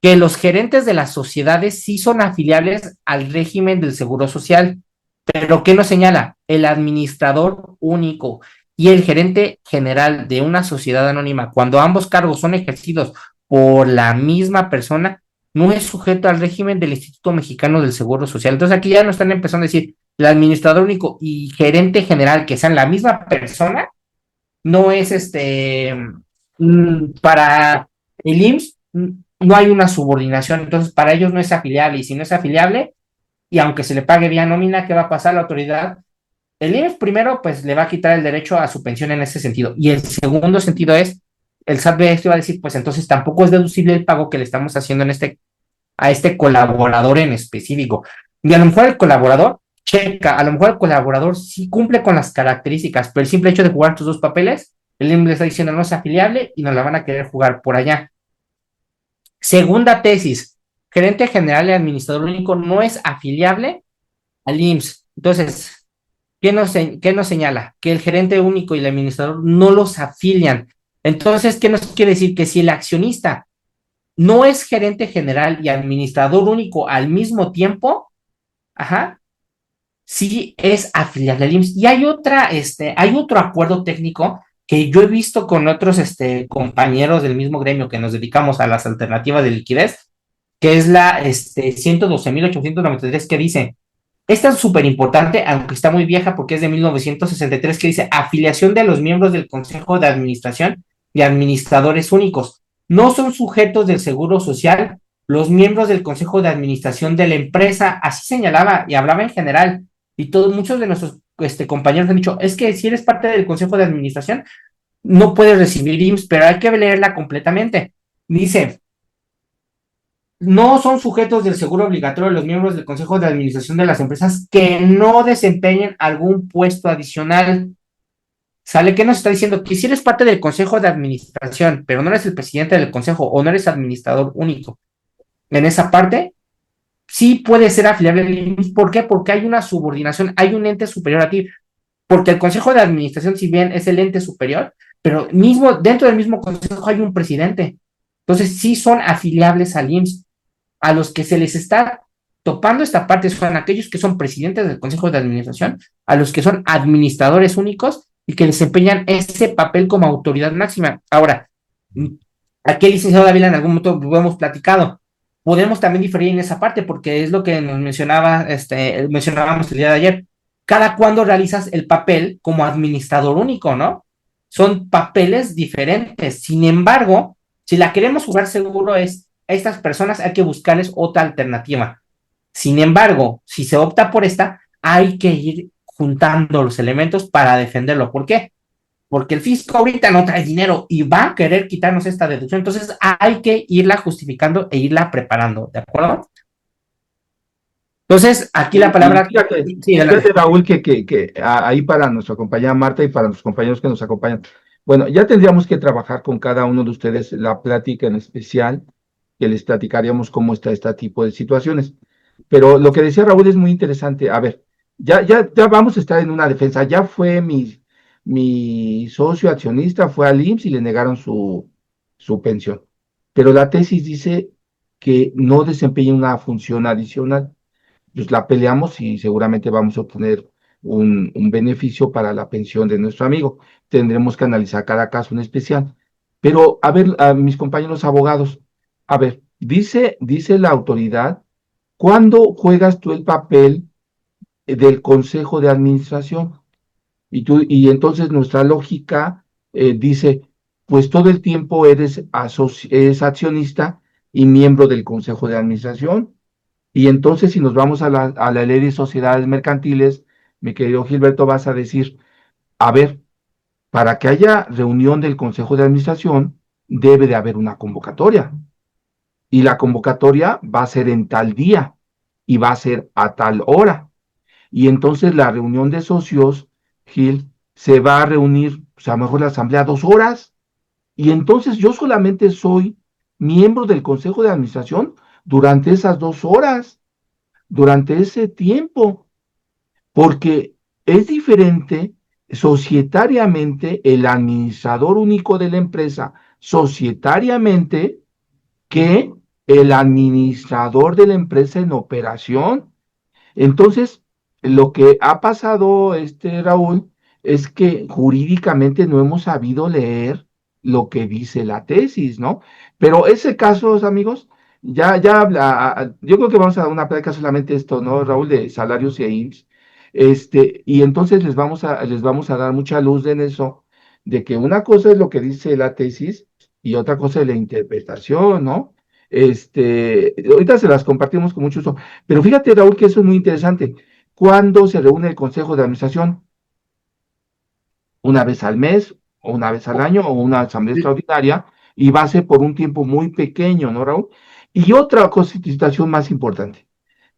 [SPEAKER 3] que los gerentes de las sociedades sí son afiliables al régimen del Seguro Social, pero ¿qué nos señala? El administrador único y el gerente general de una sociedad anónima, cuando ambos cargos son ejercidos por la misma persona, no es sujeto al régimen del Instituto Mexicano del Seguro Social. Entonces aquí ya nos están empezando a decir, el administrador único y gerente general, que sean la misma persona, no es para el IMSS, no hay una subordinación, entonces para ellos no es afiliable, y si no es afiliable, y aunque se le pague vía nómina, ¿qué va a pasar? La autoridad, el IMSS primero, pues le va a quitar el derecho a su pensión en ese sentido, y el segundo sentido es, el SAT de esto va a decir, pues entonces tampoco es deducible el pago que le estamos haciendo a este colaborador en específico, y a lo mejor el colaborador checa, a lo mejor el colaborador sí cumple con las características, pero el simple hecho de jugar tus dos papeles, el IMSS le está diciendo no es afiliable y nos la van a querer jugar por allá. Segunda tesis, gerente general y administrador único no es afiliable al IMSS. Entonces, ¿qué nos señala? Que el gerente único y el administrador no los afilian. Entonces, ¿qué nos quiere decir? Que si el accionista no es gerente general y administrador único al mismo tiempo, sí es afiliable al IMSS. Y hay otro acuerdo técnico que yo he visto con otros compañeros del mismo gremio que nos dedicamos a las alternativas de liquidez, que es la 112.893, que dice, esta es súper importante, aunque está muy vieja porque es de 1963, que dice afiliación de los miembros del Consejo de Administración y administradores únicos. No son sujetos del Seguro Social los miembros del Consejo de Administración de la empresa, así señalaba y hablaba en general. Y muchos de nuestros compañeros han dicho, es que si eres parte del Consejo de Administración, no puedes recibir IMSS, pero hay que leerla completamente. Dice, no son sujetos del seguro obligatorio los miembros del Consejo de Administración de las empresas que no desempeñen algún puesto adicional. ¿Sale? ¿Qué nos está diciendo? Que si eres parte del Consejo de Administración, pero no eres el presidente del Consejo o no eres administrador único, en esa parte, sí puede ser afiliable al IMSS. ¿Por qué? Porque hay una subordinación, hay un ente superior a ti. Porque el Consejo de Administración, si bien es el ente superior, pero dentro del mismo consejo hay un presidente. Entonces, sí son afiliables al IMSS. A los que se les está topando esta parte son aquellos que son presidentes del Consejo de Administración, a los que son administradores únicos y que desempeñan ese papel como autoridad máxima. Ahora, aquí el licenciado Dávila en algún momento lo hemos platicado. Podemos también diferir en esa parte porque es lo que nos mencionábamos el día de ayer. Cada cuando realizas el papel como administrador único, ¿no? Son papeles diferentes. Sin embargo, si la queremos jugar seguro a estas personas hay que buscarles otra alternativa. Sin embargo, si se opta por esta, hay que ir juntando los elementos para defenderlo. ¿Por qué? Porque el fisco ahorita no trae dinero y va a querer quitarnos esta deducción. Entonces hay que irla justificando e irla preparando, ¿de acuerdo? Entonces, aquí la palabra...
[SPEAKER 2] Fíjate, Raúl, que ahí para nuestra compañera Marta y para los compañeros que nos acompañan, bueno, ya tendríamos que trabajar con cada uno de ustedes la plática en especial, que les platicaríamos cómo está este tipo de situaciones. Pero lo que decía Raúl es muy interesante. A ver, ya vamos a estar en una defensa. Ya fue mi socio accionista, fue al IMSS y le negaron su pensión. Pero la tesis dice que no desempeña una función adicional. Pues la peleamos y seguramente vamos a obtener un beneficio para la pensión de nuestro amigo. Tendremos que analizar cada caso en especial. Pero, a ver, a mis compañeros abogados, a ver, dice la autoridad, ¿cuándo juegas tú el papel del Consejo de Administración? Y entonces nuestra lógica dice, pues todo el tiempo eres accionista y miembro del Consejo de Administración. Y entonces, si nos vamos a la ley de sociedades mercantiles, mi querido Gilberto, vas a decir, a ver, para que haya reunión del Consejo de Administración, debe de haber una convocatoria. Y la convocatoria va a ser en tal día y va a ser a tal hora. Y entonces la reunión de socios, Gil, se va a reunir, pues a lo mejor la asamblea 2 horas. Y entonces yo solamente soy miembro del Consejo de Administración durante esas 2 horas, durante ese tiempo, porque es diferente societariamente el administrador único de la empresa, societariamente, que el administrador de la empresa en operación. Entonces, lo que ha pasado, Raúl, es que jurídicamente no hemos sabido leer lo que dice la tesis, ¿no? Pero ese caso, amigos, ya habla, yo creo que vamos a dar una plática solamente esto, ¿no, Raúl? De salarios y IMSS. Y entonces les vamos a dar mucha luz en eso, de que una cosa es lo que dice la tesis y otra cosa es la interpretación, ¿no? Ahorita se las compartimos con mucho gusto. Pero fíjate, Raúl, que eso es muy interesante. ¿Cuándo se reúne el Consejo de Administración? ¿Una vez al mes, o una vez al año, o una asamblea extraordinaria? Y va a ser por un tiempo muy pequeño, ¿no, Raúl? Y otra situación más importante.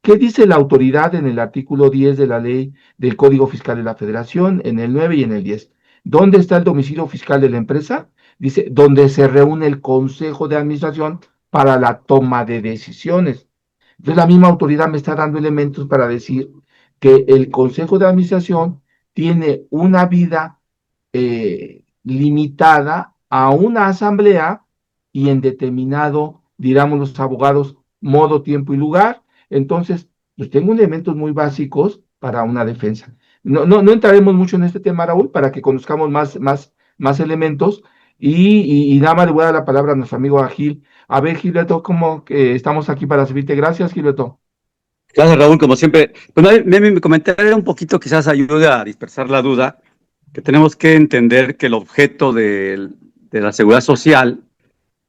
[SPEAKER 2] ¿Qué dice la autoridad en el artículo 10 de la ley del Código Fiscal de la Federación, en el 9 y en el 10? ¿Dónde está el domicilio fiscal de la empresa? Dice, donde se reúne el Consejo de Administración para la toma de decisiones. Entonces la misma autoridad me está dando elementos para decir que el Consejo de Administración tiene una vida limitada a una asamblea y en determinado, digamos los abogados, modo, tiempo y lugar. Entonces, pues tengo elementos muy básicos para una defensa. No entraremos mucho en este tema, Raúl, para que conozcamos más elementos. Y nada más le voy a dar la palabra a nuestro amigo Gil. A ver, Gilberto, ¿cómo que estamos aquí para servirte? Gracias, Gilberto.
[SPEAKER 4] Gracias, Raúl, como siempre. Pues mi comentario un poquito quizás ayude a dispersar la duda, que tenemos que entender que el objeto de la seguridad social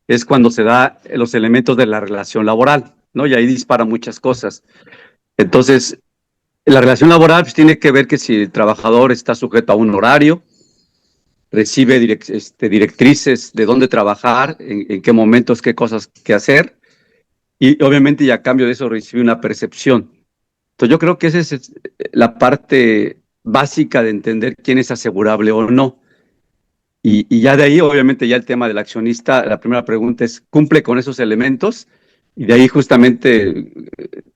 [SPEAKER 4] es cuando se da los elementos de la relación laboral, ¿no? Y ahí dispara muchas cosas. Entonces, la relación laboral pues, tiene que ver que si el trabajador está sujeto a un horario, recibe directrices de dónde trabajar, en qué momentos, qué cosas que hacer, y obviamente y a cambio de eso recibe una percepción. Entonces yo creo que esa es la parte básica de entender quién es asegurable o no. Y ya de ahí, obviamente, ya el tema del accionista, la primera pregunta es, ¿cumple con esos elementos? Y de ahí justamente,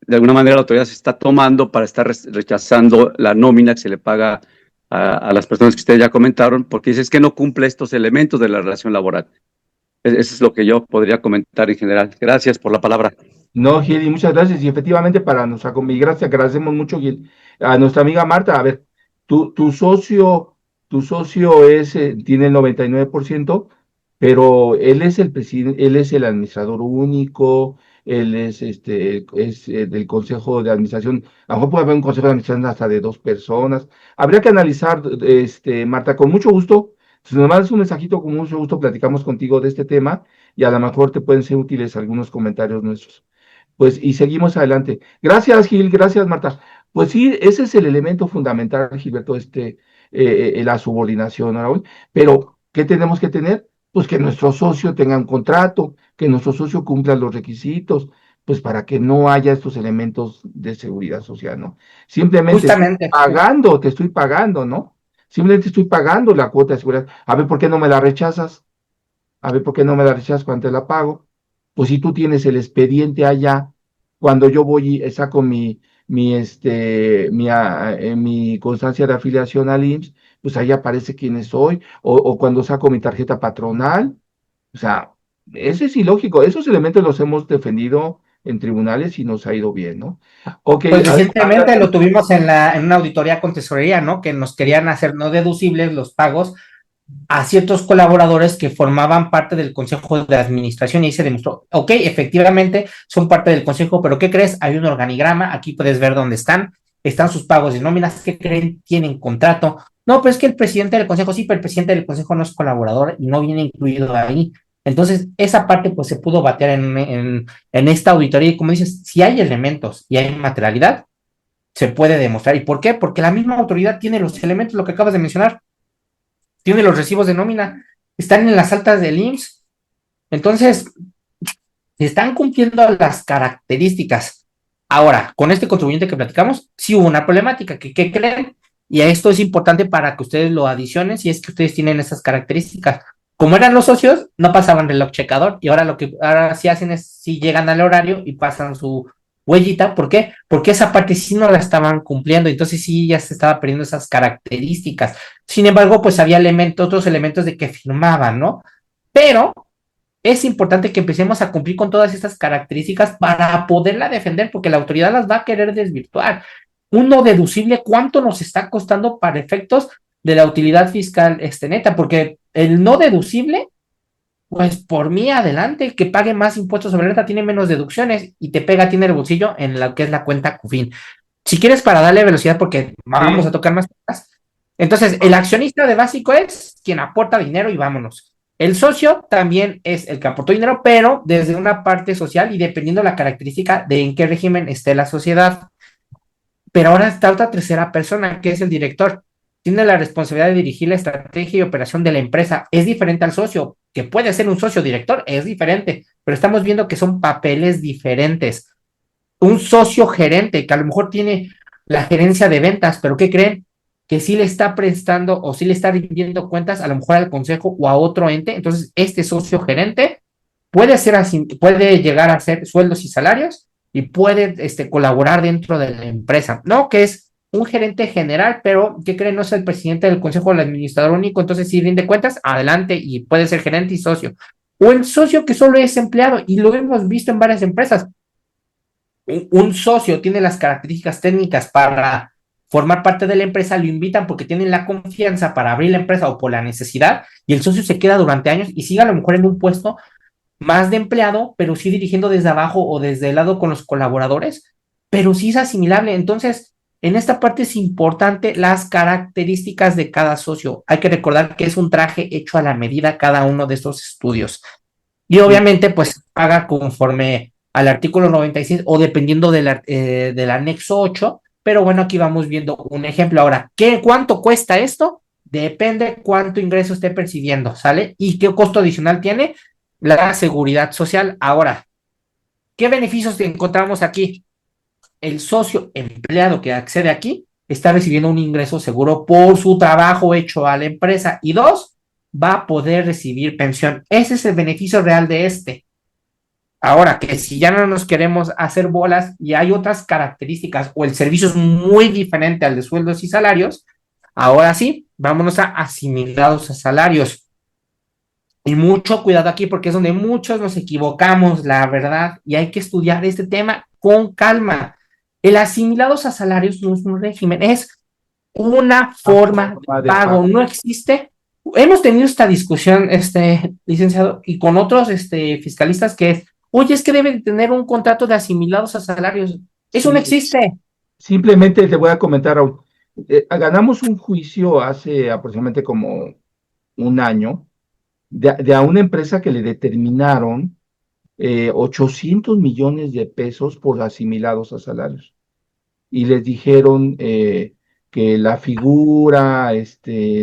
[SPEAKER 4] de alguna manera la autoridad se está tomando para estar rechazando la nómina que se le paga a las personas que ustedes ya comentaron, porque dice es que no cumple estos elementos de la relación laboral. Eso es lo que yo podría comentar en general. Gracias por la palabra.
[SPEAKER 2] No, Gil, muchas gracias. Y efectivamente, para nuestra convivencia, agradecemos mucho, Gil. A nuestra amiga Marta, a ver, tu socio tiene el 99%, pero él es el presidente, él es el administrador único, él es del consejo de administración. A lo mejor puede haber un consejo de administración hasta de 2 personas. Habría que analizar, Marta, con mucho gusto. Si nos mandas un mensajito, con mucho gusto platicamos contigo de este tema y a lo mejor te pueden ser útiles algunos comentarios nuestros. Pues, y seguimos adelante. Gracias, Gil, gracias, Marta. Pues sí, ese es el elemento fundamental, Gilberto, la subordinación, ¿no, Raúl? Pero, ¿qué tenemos que tener? Pues que nuestro socio tenga un contrato, que nuestro socio cumpla los requisitos, pues para que no haya estos elementos de seguridad social, ¿no? Simplemente
[SPEAKER 3] Justamente,
[SPEAKER 2] te estoy pagando, ¿no? Simplemente estoy pagando la cuota de seguridad. A ver, ¿por qué no me la rechazas? A ver, ¿por qué no me la rechazas cuando te la pago? Pues si tú tienes el expediente allá, cuando yo voy y saco mi constancia de afiliación al IMSS, pues ahí aparece quién soy, o cuando saco mi tarjeta patronal, o sea, eso es ilógico, esos elementos los hemos defendido en tribunales y nos ha ido bien, ¿no? Ok,
[SPEAKER 3] pues recientemente lo tuvimos en una auditoría con tesorería, ¿no? Que nos querían hacer no deducibles los pagos a ciertos colaboradores que formaban parte del consejo de administración y ahí se demostró, ok, efectivamente son parte del consejo, pero ¿qué crees? Hay un organigrama, aquí puedes ver dónde están sus pagos de nóminas, ¿qué creen? Tienen contrato. No, pero es que el presidente del consejo, sí, pero el presidente del consejo no es colaborador y no viene incluido ahí. Entonces, esa parte pues se pudo batear en esta auditoría y como dices, si hay elementos y hay materialidad, se puede demostrar. ¿Y por qué? Porque la misma autoridad tiene los elementos, lo que acabas de mencionar, tiene los recibos de nómina, están en las altas del IMSS. Entonces, están cumpliendo las características. Ahora, con este contribuyente que platicamos, sí hubo una problemática, ¿qué creen? Y esto es importante para que ustedes lo adicionen si es que ustedes tienen esas características. Como eran los socios, no pasaban reloj checador y ahora lo que ahora sí hacen es si llegan al horario y pasan su huellita. ¿Por qué? Porque esa parte sí no la estaban cumpliendo, entonces sí ya se estaba perdiendo esas características. Sin embargo, pues había elementos, otros elementos de que firmaban, ¿no? Pero es importante que empecemos a cumplir con todas estas características para poderla defender, porque la autoridad las va a querer desvirtuar. Un no deducible, ¿cuánto nos está costando para efectos de la utilidad fiscal neta? Porque el no deducible, pues por mí adelante, que pague más impuestos sobre renta, tiene menos deducciones y te pega, tiene el bolsillo en lo que es la cuenta CUFIN. Si quieres, para darle velocidad, porque vamos a tocar más cosas. Entonces, el accionista de básico es quien aporta dinero y vámonos. El socio también es el que aportó dinero, pero desde una parte social y dependiendo la característica de en qué régimen esté la sociedad. Pero ahora está otra tercera persona, que es el director. Tiene la responsabilidad de dirigir la estrategia y operación de la empresa. Es diferente al socio, que puede ser un socio director, es diferente, pero estamos viendo que son papeles diferentes. Un socio gerente, que a lo mejor tiene la gerencia de ventas, pero ¿qué creen? Que sí le está prestando o sí le está rindiendo cuentas a lo mejor al consejo o a otro ente. Entonces, este socio gerente puede ser así, puede llegar a ser sueldos y salarios y puede colaborar dentro de la empresa, ¿no? Que es un gerente general, pero ¿qué creen? No es el presidente del consejo o el administrador único, entonces si rinde cuentas, adelante y puede ser gerente y socio. O el socio que solo es empleado y lo hemos visto en varias empresas. Un socio tiene las características técnicas para formar parte de la empresa, lo invitan porque tienen la confianza para abrir la empresa o por la necesidad, y el socio se queda durante años y sigue a lo mejor en un puesto más de empleado, pero sí dirigiendo desde abajo o desde el lado con los colaboradores, pero sí es asimilable. Entonces, en esta parte es importante las características de cada socio. Hay que recordar que es un traje hecho a la medida cada uno de estos estudios. Y obviamente, pues paga conforme al artículo 96 o dependiendo del anexo 8. Pero bueno, aquí vamos viendo un ejemplo. Ahora, ¿cuánto cuesta esto? Depende cuánto ingreso esté percibiendo, ¿sale? Y qué costo adicional tiene la seguridad social. Ahora, ¿qué beneficios encontramos aquí? El socio empleado que accede aquí está recibiendo un ingreso seguro por su trabajo hecho a la empresa. Y dos, va a poder recibir pensión. Ese es el beneficio real de este. Ahora, que si ya no nos queremos hacer bolas y hay otras características o el servicio es muy diferente al de sueldos y salarios, ahora sí, vámonos a asimilados a salarios. Y mucho cuidado aquí porque es donde muchos nos equivocamos, la verdad, y hay que estudiar este tema con calma. El asimilados a salarios no es un régimen, es una forma de pago, no existe. Hemos tenido esta discusión, licenciado, y con otros fiscalistas que es, oye, es que deben tener un contrato de asimilados a salarios. Eso no existe.
[SPEAKER 2] Simplemente te voy a comentar, Raúl. Ganamos un juicio hace aproximadamente como un año de a una empresa que le determinaron 800 millones de pesos por asimilados a salarios. Y les dijeron que la figura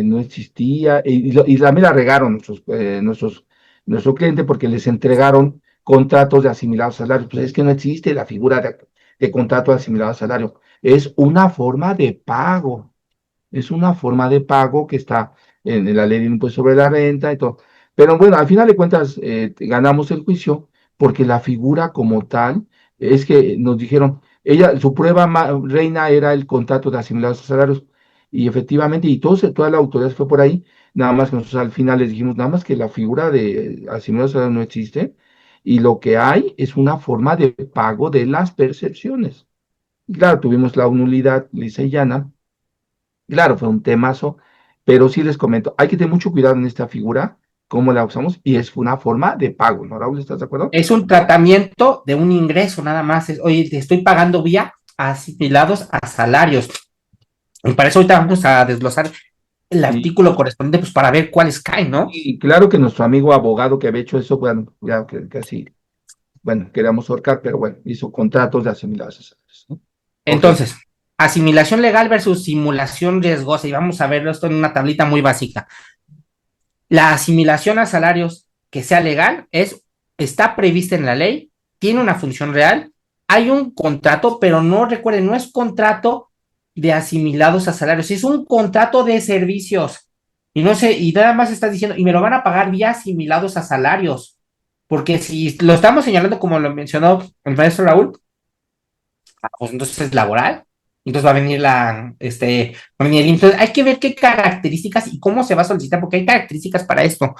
[SPEAKER 2] no existía y también la regaron nuestro cliente porque les entregaron contratos de asimilados a salarios. Pues es que no existe la figura de contrato de asimilado a salario. Es una forma de pago. Es una forma de pago que está en la ley de impuesto sobre la renta y todo. Pero bueno, al final de cuentas ganamos el juicio porque la figura como tal es que nos dijeron, su prueba reina era el contrato de asimilados a salarios y efectivamente, y toda la autoridad fue por ahí, nada más que nosotros al final les dijimos, nada más que la figura de asimilados a salarios no existe y lo que hay es una forma de pago de las percepciones. Y claro, tuvimos la nulidad lisa y llana. Claro, fue un temazo, pero sí les comento, hay que tener mucho cuidado en esta figura, cómo la usamos, y es una forma de pago, ¿no, Raúl? ¿Estás de acuerdo?
[SPEAKER 3] Es un tratamiento de un ingreso, nada más. Oye, te estoy pagando vía asimilados a salarios. Y para eso ahorita vamos a desglosar el
[SPEAKER 2] Sí,
[SPEAKER 3] artículo correspondiente, pues para ver cuáles caen, ¿no?
[SPEAKER 2] y claro que nuestro amigo abogado que había hecho eso, bueno, ya que casi, bueno, queríamos ahorcar, pero bueno, hizo contratos de asimilados a salarios, ¿no? Ok,
[SPEAKER 3] Entonces, asimilación legal versus simulación riesgosa, y vamos a verlo esto en una tablita muy básica. La asimilación a salarios que sea legal está prevista en la ley, tiene una función real, hay un contrato, pero no recuerden, no es contrato de asimilados a salarios, es un contrato de servicios. Y no sé, y nada más estás diciendo, y me lo van a pagar vía asimilados a salarios. Porque si lo estamos señalando como lo mencionó el maestro Raúl, pues entonces es laboral. Entonces va a venir va a venir el IMSS. Entonces hay que ver qué características y cómo se va a solicitar, porque hay características para esto.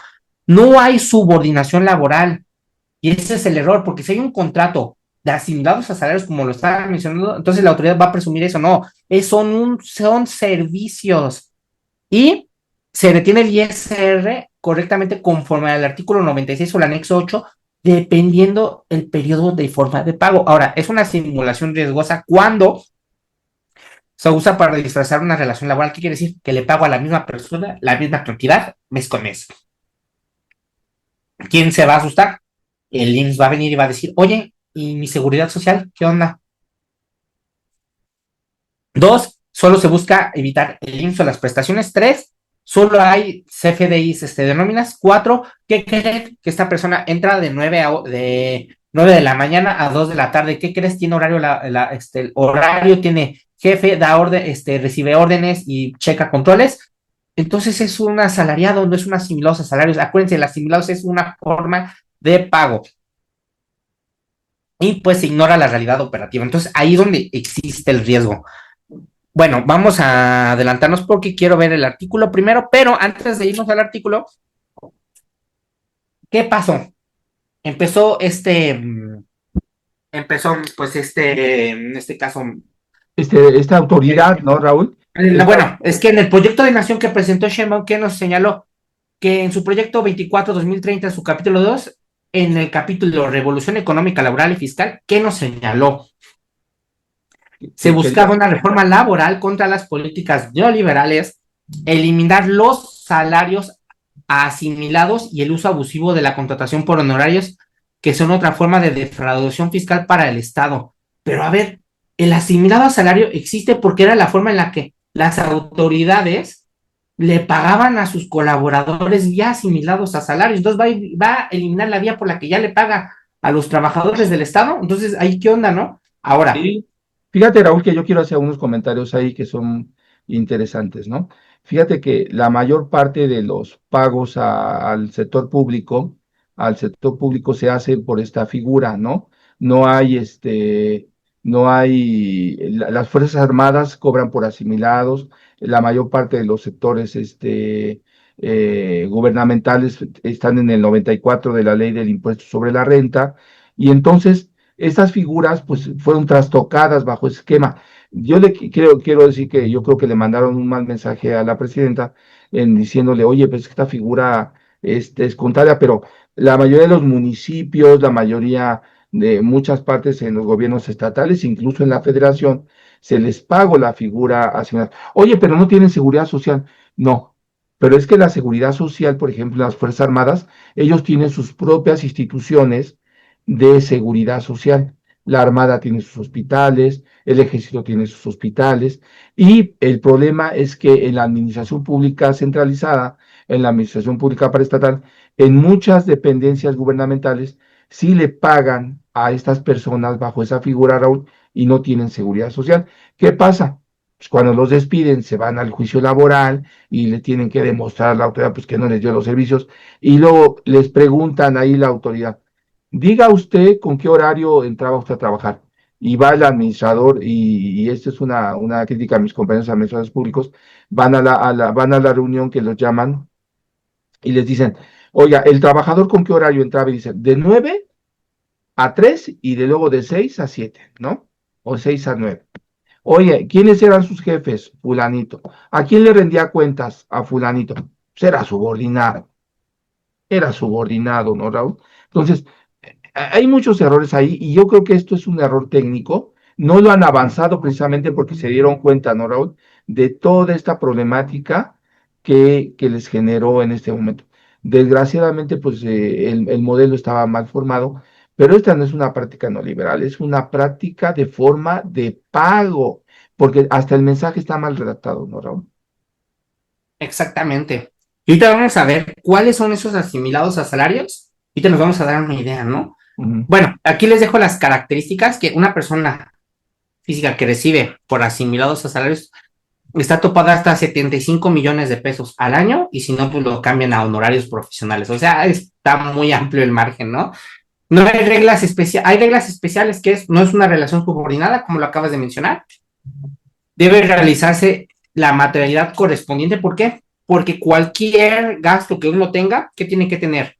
[SPEAKER 3] No hay subordinación laboral. Y ese es el error, porque si hay un contrato de asimilados a salarios, como lo estaba mencionando, entonces la autoridad va a presumir eso. No, son servicios. Y se retiene el ISR correctamente conforme al artículo 96 o el anexo 8, dependiendo el periodo de forma de pago. Ahora, es una simulación riesgosa cuando se usa para disfrazar una relación laboral. ¿Qué quiere decir? Que le pago a la misma persona la misma cantidad mes con mes. ¿Quién se va a asustar? El IMSS va a venir y va a decir, oye, ¿y mi seguridad social? ¿Qué onda? Dos, solo se busca evitar el IMSS o las prestaciones. Tres, solo hay CFDIs de nóminas. Cuatro, ¿qué creen? Que esta persona entra de 9 de la mañana a 2 de la tarde. ¿Qué crees? Tiene horario, el horario tiene jefe, da orden, recibe órdenes y checa controles. Entonces es un asalariado, no es un asimilado a salarios. Acuérdense, el asimilado es una forma de pago. Y pues se ignora la realidad operativa. Entonces ahí es donde existe el riesgo. Bueno, vamos a adelantarnos porque quiero ver el artículo primero, pero antes de irnos al artículo, ¿qué pasó? Empezó pues en este caso,
[SPEAKER 2] esta autoridad, ¿no, Raúl?
[SPEAKER 3] bueno, es que en el proyecto de nación que presentó Sheinbaum, que nos señaló que en su proyecto 24-2030, en su capítulo 2, en el capítulo Revolución Económica, Laboral y Fiscal, ¿qué nos señaló? Se buscaba una reforma laboral contra las políticas neoliberales, eliminar los salarios asimilados y el uso abusivo de la contratación por honorarios, que son otra forma de defraudación fiscal para el Estado. Pero a ver, el asimilado a salario existe porque era la forma en la que las autoridades le pagaban a sus colaboradores ya asimilados a salarios. Entonces va a eliminar la vía por la que ya le paga a los trabajadores del Estado. Entonces, ahí qué onda, ¿no? Ahora,
[SPEAKER 2] Sí. Fíjate, Raúl, que yo quiero hacer unos comentarios ahí que son interesantes, ¿no? Fíjate que la mayor parte de los pagos al sector público se hace por esta figura, ¿no? No hay, las Fuerzas Armadas cobran por asimilados, la mayor parte de los sectores, gubernamentales están en el 94 de la ley del impuesto sobre la renta, y entonces estas figuras pues fueron trastocadas bajo ese esquema. Yo quiero decir que yo creo que le mandaron un mal mensaje a la presidenta en diciéndole, oye, pues esta figura es contraria, pero la mayoría de los municipios, la mayoría de muchas partes en los gobiernos estatales, incluso en la federación, se les pagó la figura asignada. Oye, pero no tienen seguridad social. No, pero es que la seguridad social, por ejemplo, las Fuerzas Armadas, ellos tienen sus propias instituciones de seguridad social. La Armada tiene sus hospitales, el Ejército tiene sus hospitales, y el problema es que en la administración pública centralizada, en la administración pública paraestatal, en muchas dependencias gubernamentales, sí le pagan a estas personas bajo esa figura, Raúl, y no tienen seguridad social. ¿Qué pasa? Pues cuando los despiden, se van al juicio laboral y le tienen que demostrar a la autoridad pues, que no les dio los servicios, y luego les preguntan ahí la autoridad, diga usted con qué horario entraba usted a trabajar. Y va el administrador, y esta es una crítica a mis compañeros administradores públicos, van a la reunión que los llaman y les dicen, oiga, el trabajador con qué horario entraba, y dicen, de 9 a 3 y de luego de 6 a 7, ¿no? O 6 a 9. Oye, ¿quiénes eran sus jefes? Fulanito. ¿A quién le rendía cuentas? A fulanito. Pues era subordinado, ¿no, Raúl? Entonces, hay muchos errores ahí y yo creo que esto es un error técnico. No lo han avanzado precisamente porque se dieron cuenta, ¿no, Raúl? De toda esta problemática que les generó en este momento. Desgraciadamente, pues el modelo estaba mal formado, pero esta no es una práctica no liberal, es una práctica de forma de pago, porque hasta el mensaje está mal redactado, ¿no, Raúl?
[SPEAKER 3] Exactamente. Y ahorita vamos a ver cuáles son esos asimilados a salarios. Ahorita nos vamos a dar una idea, ¿no?
[SPEAKER 2] Ujú.
[SPEAKER 3] Bueno, aquí les dejo las características que una persona física que recibe por asimilados a salarios está topada hasta 75 millones de pesos al año y si no, pues lo cambian a honorarios profesionales. O sea, está muy amplio el margen, ¿no? No hay reglas especiales, hay reglas especiales que no es una relación subordinada, como lo acabas de mencionar. Debe realizarse la materialidad correspondiente. ¿Por qué? Porque cualquier gasto que uno tenga, ¿qué tiene que tener?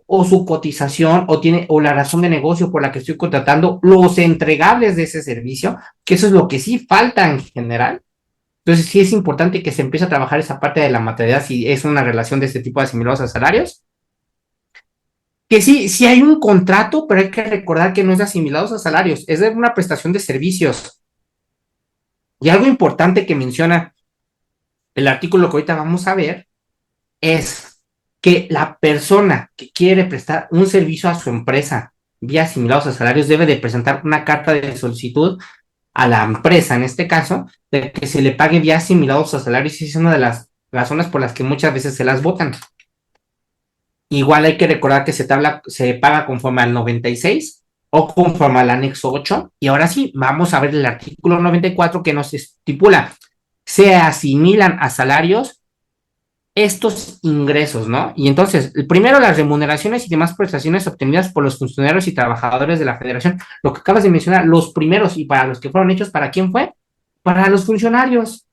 [SPEAKER 3] O su cotización o la razón de negocio por la que estoy contratando, los entregables de ese servicio, que eso es lo que sí falta en general. Entonces sí es importante que se empiece a trabajar esa parte de la materialidad si es una relación de este tipo de asimilados a salarios. Que sí, sí hay un contrato, pero hay que recordar que no es de asimilados a salarios, es de una prestación de servicios. Y algo importante que menciona el artículo que ahorita vamos a ver es que la persona que quiere prestar un servicio a su empresa vía asimilados a salarios debe de presentar una carta de solicitud a la empresa, en este caso, de que se le pague vía asimilados a salarios y es una de las razones por las que muchas veces se las votan. Igual hay que recordar que se paga conforme al 96 o conforme al anexo 8. Y ahora sí, vamos a ver el artículo 94 que nos estipula, se asimilan a salarios estos ingresos, ¿no? Y entonces, primero las remuneraciones y demás prestaciones obtenidas por los funcionarios y trabajadores de la federación. Lo que acabas de mencionar, los primeros y para los que fueron hechos, ¿para quién fue? Para los funcionarios.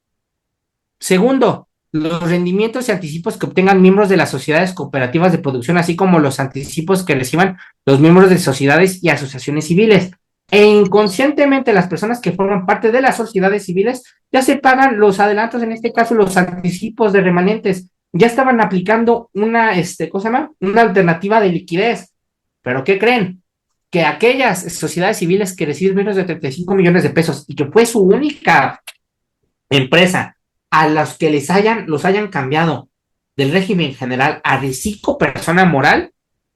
[SPEAKER 3] Segundo, los rendimientos y anticipos que obtengan miembros de las sociedades cooperativas de producción, así como los anticipos que reciban los miembros de sociedades y asociaciones civiles. E inconscientemente las personas que forman parte de las sociedades civiles ya se pagan los adelantos, en este caso los anticipos de remanentes, ya estaban aplicando una, ¿cómo se llama? Una alternativa de liquidez. ¿Pero qué creen? Que aquellas sociedades civiles que reciben menos de 35 millones de pesos y que fue su única empresa a los que los hayan cambiado del régimen general a reciclo persona moral,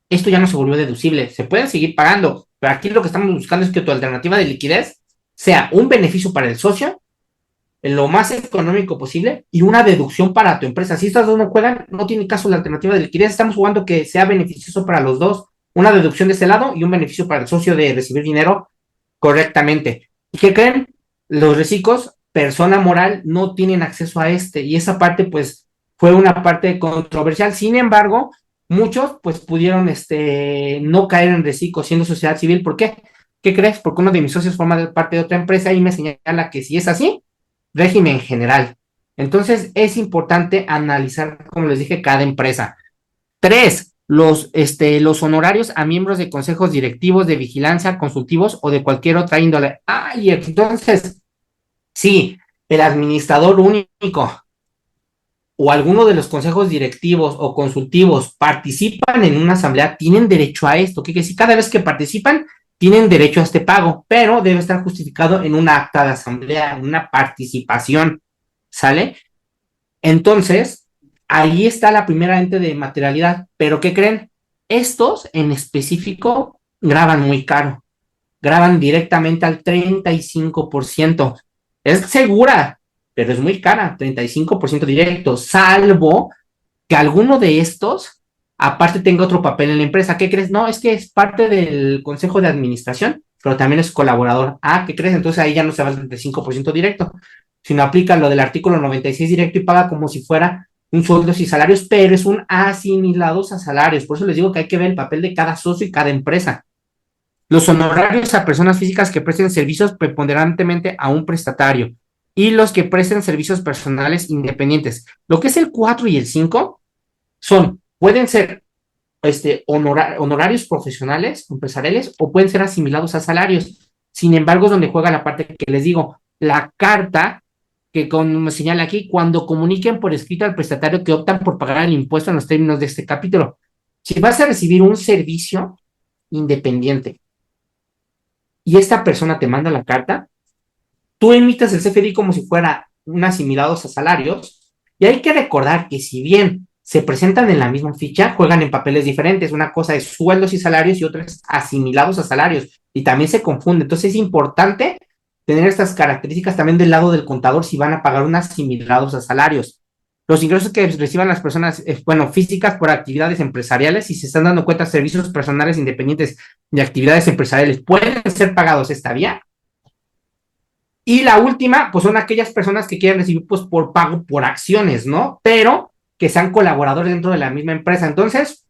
[SPEAKER 3] esto ya no se volvió deducible. Se pueden seguir pagando, pero aquí lo que estamos buscando es que tu alternativa de liquidez sea un beneficio para el socio, en lo más económico posible, y una deducción para tu empresa. Si estas dos no juegan, no tiene caso la alternativa de liquidez. Estamos jugando que sea beneficioso para los dos. Una deducción de este lado y un beneficio para el socio de recibir dinero correctamente. ¿Y qué creen? Los reciclos, persona moral, no tienen acceso a y esa parte, pues, fue una parte controversial. Sin embargo, muchos, pues, pudieron, no caer en reciclo siendo sociedad civil. ¿Por qué? ¿Qué crees? Porque uno de mis socios forma parte de otra empresa y me señala que si es así, régimen general. Entonces, es importante analizar, como les dije, cada empresa. 3, los honorarios a miembros de consejos directivos, de vigilancia, consultivos o de cualquier otra índole. Y entonces, sí, el administrador único o alguno de los consejos directivos o consultivos participan en una asamblea, tienen derecho a esto. Que si cada vez que participan, tienen derecho a este pago, pero debe estar justificado en una acta de asamblea, en una participación, ¿sale? Entonces, ahí está la primera ente de materialidad. ¿Pero qué creen? Estos en específico graban muy caro. Graban directamente al 35%. Es segura, pero es muy cara, 35% directo, salvo que alguno de estos, aparte tenga otro papel en la empresa. ¿Qué crees? No, es que es parte del consejo de administración, pero también es colaborador. ¿Qué crees? Entonces ahí ya no se va al 35% directo, sino aplica lo del artículo 96 directo y paga como si fuera un sueldos y salarios, pero es un asimilados a salarios. Por eso les digo que hay que ver el papel de cada socio y cada empresa. Los honorarios a personas físicas que presten servicios preponderantemente a un prestatario y los que presten servicios personales independientes. Lo que es el 4 y el 5 pueden ser honorarios profesionales, empresariales, o pueden ser asimilados a salarios. Sin embargo, es donde juega la parte que les digo, la carta que me señala aquí, cuando comuniquen por escrito al prestatario que optan por pagar el impuesto en los términos de este capítulo. Si vas a recibir un servicio independiente y esta persona te manda la carta, tú emitas el CFDI como si fuera un asimilados a salarios Y hay que recordar que si bien se presentan en la misma ficha, juegan en papeles diferentes. Una cosa es sueldos y salarios y otra es asimilados a salarios. Y también se confunde. Entonces es importante tener estas características también del lado del contador si van a pagar unos asimilados a salarios. Los ingresos que reciban las personas, físicas por actividades empresariales, si se están dando cuenta, servicios personales independientes de actividades empresariales, pueden ser pagados esta vía. Y la última, pues son aquellas personas que quieren recibir, pues, por pago por acciones, ¿no? Pero que sean colaboradores dentro de la misma empresa. Entonces,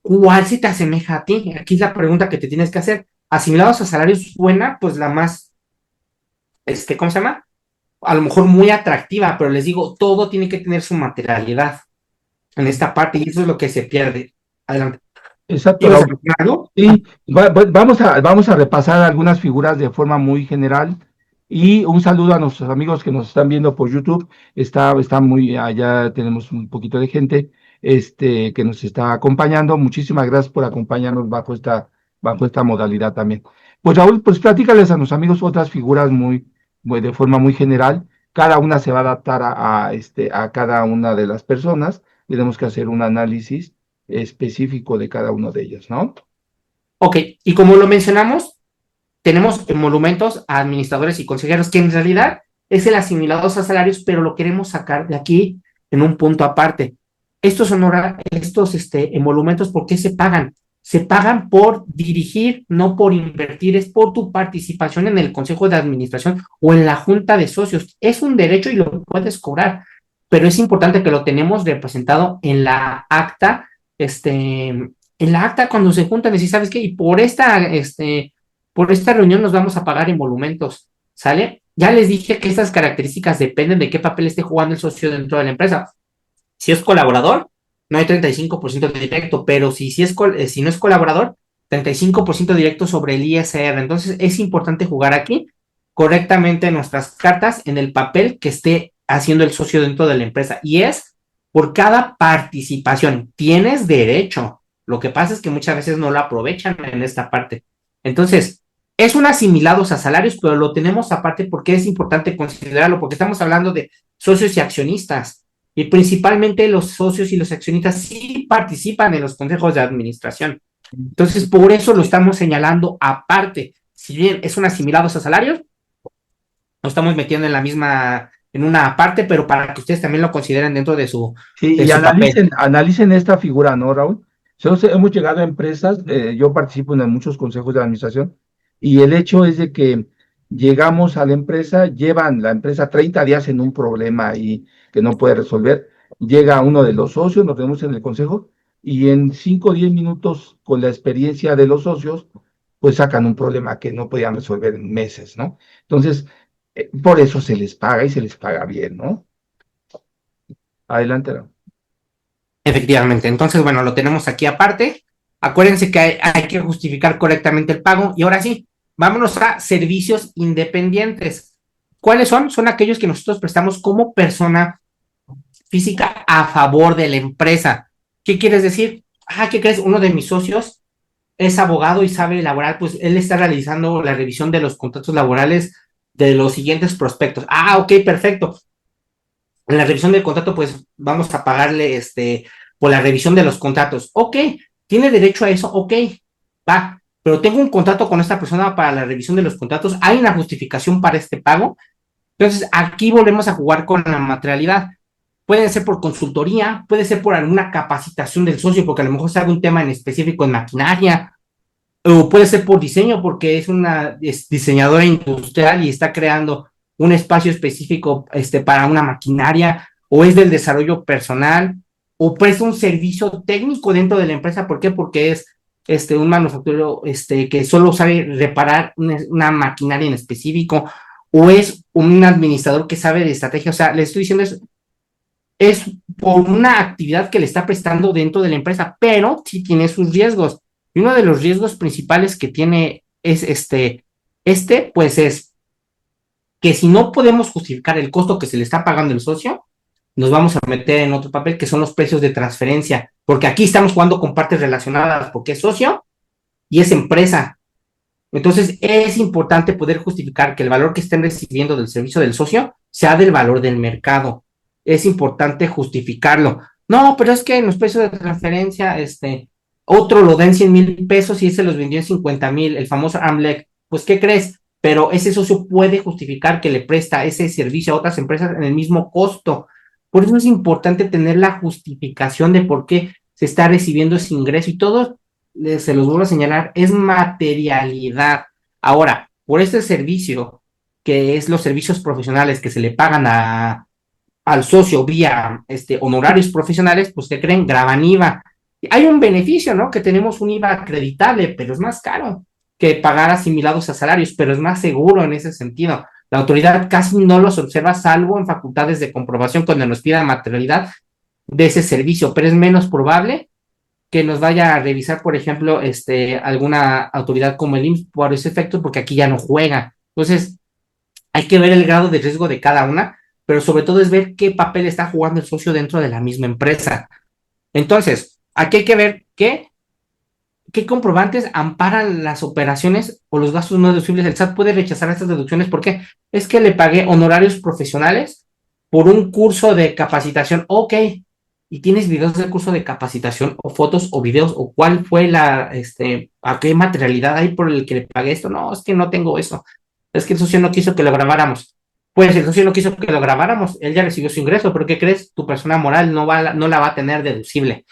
[SPEAKER 3] ¿cuál se te asemeja a ti? Aquí es la pregunta que te tienes que hacer. Asimilados a salarios suena, pues, la más, ¿cómo se llama? A lo mejor muy atractiva, pero les digo, todo tiene que tener su materialidad en esta parte y eso es lo que se pierde. Adelante.
[SPEAKER 2] Exacto,
[SPEAKER 3] ¿Ibas a
[SPEAKER 2] Raúl.
[SPEAKER 3] mencionar algo?
[SPEAKER 2] Sí, vamos a repasar algunas figuras de forma muy general y un saludo a nuestros amigos que nos están viendo por YouTube. Está muy, allá tenemos un poquito de gente que nos está acompañando. Muchísimas gracias por acompañarnos bajo esta modalidad también. Pues Raúl, pues platícales a nuestros amigos otras figuras de forma muy general. Cada una se va a adaptar a cada una de las personas. Tenemos que hacer un análisis específico de cada uno de ellos, ¿no?
[SPEAKER 3] Ok, y como lo mencionamos, tenemos emolumentos a administradores y consejeros, que en realidad es el asimilados a salarios, pero lo queremos sacar de aquí en un punto aparte. Estos emolumentos, ¿por qué se pagan? Se pagan por dirigir, no por invertir, es por tu participación en el consejo de administración o en la junta de socios. Es un derecho y lo puedes cobrar, pero es importante que lo tenemos representado en la acta, cuando se juntan, decir, ¿sabes qué? Y por esta reunión nos vamos a pagar emolumentos, ¿sale? Ya les dije que estas características dependen de qué papel esté jugando el socio dentro de la empresa. Si es colaborador, no hay 35% de directo, pero si no es colaborador, 35% directo sobre el ISR. Entonces es importante jugar aquí correctamente nuestras cartas en el papel que esté haciendo el socio dentro de la empresa. Y es por cada participación. Tienes derecho. Lo que pasa es que muchas veces no lo aprovechan en esta parte. Entonces, es un asimilados a salarios, pero lo tenemos aparte porque es importante considerarlo, porque estamos hablando de socios y accionistas. Y principalmente los socios y los accionistas sí participan en los consejos de administración. Entonces, por eso lo estamos señalando aparte. Si bien es un asimilados a salarios, lo estamos metiendo en una parte, pero para que ustedes también lo consideren dentro de su,
[SPEAKER 2] Sí,
[SPEAKER 3] de
[SPEAKER 2] y
[SPEAKER 3] su papel.
[SPEAKER 2] analicen esta figura, ¿no, Raúl? Nosotros hemos llegado a empresas, yo participo en muchos consejos de administración, y el hecho es de que llegamos a la empresa, llevan la empresa 30 días en un problema y que no puede resolver. Llega uno de los socios, nos vemos en el consejo, y en 5 o 10 minutos, con la experiencia de los socios, pues sacan un problema que no podían resolver en meses, ¿no? Entonces, por eso se les paga y se les paga bien, ¿no? Adelante, Raúl.
[SPEAKER 3] Efectivamente. Entonces, bueno, lo tenemos aquí aparte. Acuérdense que hay que justificar correctamente el pago. Y ahora sí, vámonos a servicios independientes. ¿Cuáles son? Son aquellos que nosotros prestamos como persona física a favor de la empresa. ¿Qué quieres decir? ¿Qué crees? Uno de mis socios es abogado y sabe elaborar, pues él está realizando la revisión de los contratos laborales de los siguientes prospectos. Ok, perfecto. En la revisión del contrato, pues vamos a pagarle por la revisión de los contratos. Ok, ¿tiene derecho a eso? Ok, va, pero tengo un contrato con esta persona para la revisión de los contratos. ¿Hay una justificación para este pago? Entonces, aquí volvemos a jugar con la materialidad. Puede ser por consultoría, puede ser por alguna capacitación del socio, porque a lo mejor sabe un tema en específico en maquinaria, o puede ser por diseño, porque es diseñadora industrial y está creando un espacio específico para una maquinaria, o es del desarrollo personal, o presta un servicio técnico dentro de la empresa. ¿Por qué? Porque es un manufacturero que solo sabe reparar una maquinaria en específico, o es un administrador que sabe de estrategia. O sea, le estoy diciendo es por una actividad que le está prestando dentro de la empresa, pero sí tiene sus riesgos. Y uno de los riesgos principales que tiene es pues es que si no podemos justificar el costo que se le está pagando el socio, nos vamos a meter en otro papel que son los precios de transferencia, porque aquí estamos jugando con partes relacionadas, porque es socio y es empresa. Entonces es importante poder justificar que el valor que estén recibiendo del servicio del socio sea del valor del mercado. Es importante justificarlo. No, pero es que en los precios de transferencia, otro lo da en 100,000 pesos y ese los vendió en 50,000, el famoso AMLEC. Pues, ¿qué crees? Pero ese socio puede justificar que le presta ese servicio a otras empresas en el mismo costo. Por eso es importante tener la justificación de por qué se está recibiendo ese ingreso y todo, se los vuelvo a señalar, es materialidad. Ahora, por este servicio, que es los servicios profesionales que se le pagan al socio vía honorarios profesionales, pues que creen, graban IVA. Hay un beneficio, ¿no? Que tenemos un IVA acreditable, pero es más caro que pagar asimilados a salarios, pero es más seguro en ese sentido. La autoridad casi no los observa, salvo en facultades de comprobación cuando nos pida materialidad de ese servicio, pero es menos probable que nos vaya a revisar, por ejemplo, alguna autoridad como el IMSS por ese efecto, porque aquí ya no juega. Entonces, hay que ver el grado de riesgo de cada una, pero sobre todo es ver qué papel está jugando el socio dentro de la misma empresa. Entonces, aquí hay que ver qué comprobantes amparan las operaciones o los gastos no deducibles. El SAT puede rechazar estas deducciones porque es que le pagué honorarios profesionales por un curso de capacitación. Ok, y tienes videos del curso de capacitación o fotos o videos o cuál fue a qué materialidad hay por el que le pagué esto. No, es que no tengo eso. Es que el socio no quiso que lo grabáramos. Pues el socio no quiso que lo grabáramos, él ya recibió su ingreso, pero ¿qué crees? Tu persona moral no la va a tener deducible.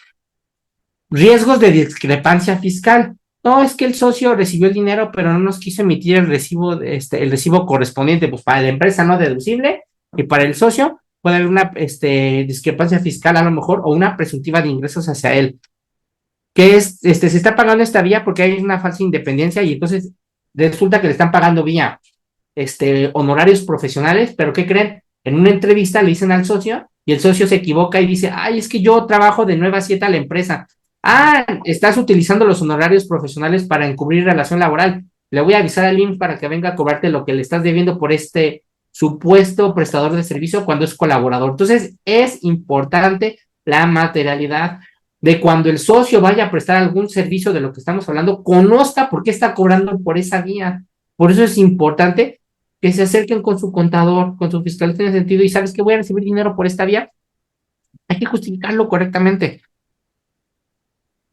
[SPEAKER 3] Riesgos de discrepancia fiscal. No, es que el socio recibió el dinero, pero no nos quiso emitir el recibo correspondiente, pues para la empresa no deducible y para el socio puede haber una discrepancia fiscal a lo mejor o una presuntiva de ingresos hacia él. Que se está pagando esta vía porque hay una falsa independencia y entonces resulta que le están pagando vía honorarios profesionales, pero ¿qué creen? En una entrevista le dicen al socio y el socio se equivoca y dice, ay, es que yo trabajo de 9 a 7 a la empresa. Ah, estás utilizando los honorarios profesionales para encubrir relación laboral. Le voy a avisar al IMSS para que venga a cobrarte lo que le estás debiendo por este supuesto prestador de servicio cuando es colaborador. Entonces, es importante la materialidad de cuando el socio vaya a prestar algún servicio de lo que estamos hablando, conozca por qué está cobrando por esa vía. Por eso es importante que se acerquen con su contador, con su fiscalista en ese sentido, y sabes que voy a recibir dinero por esta vía, hay que justificarlo correctamente.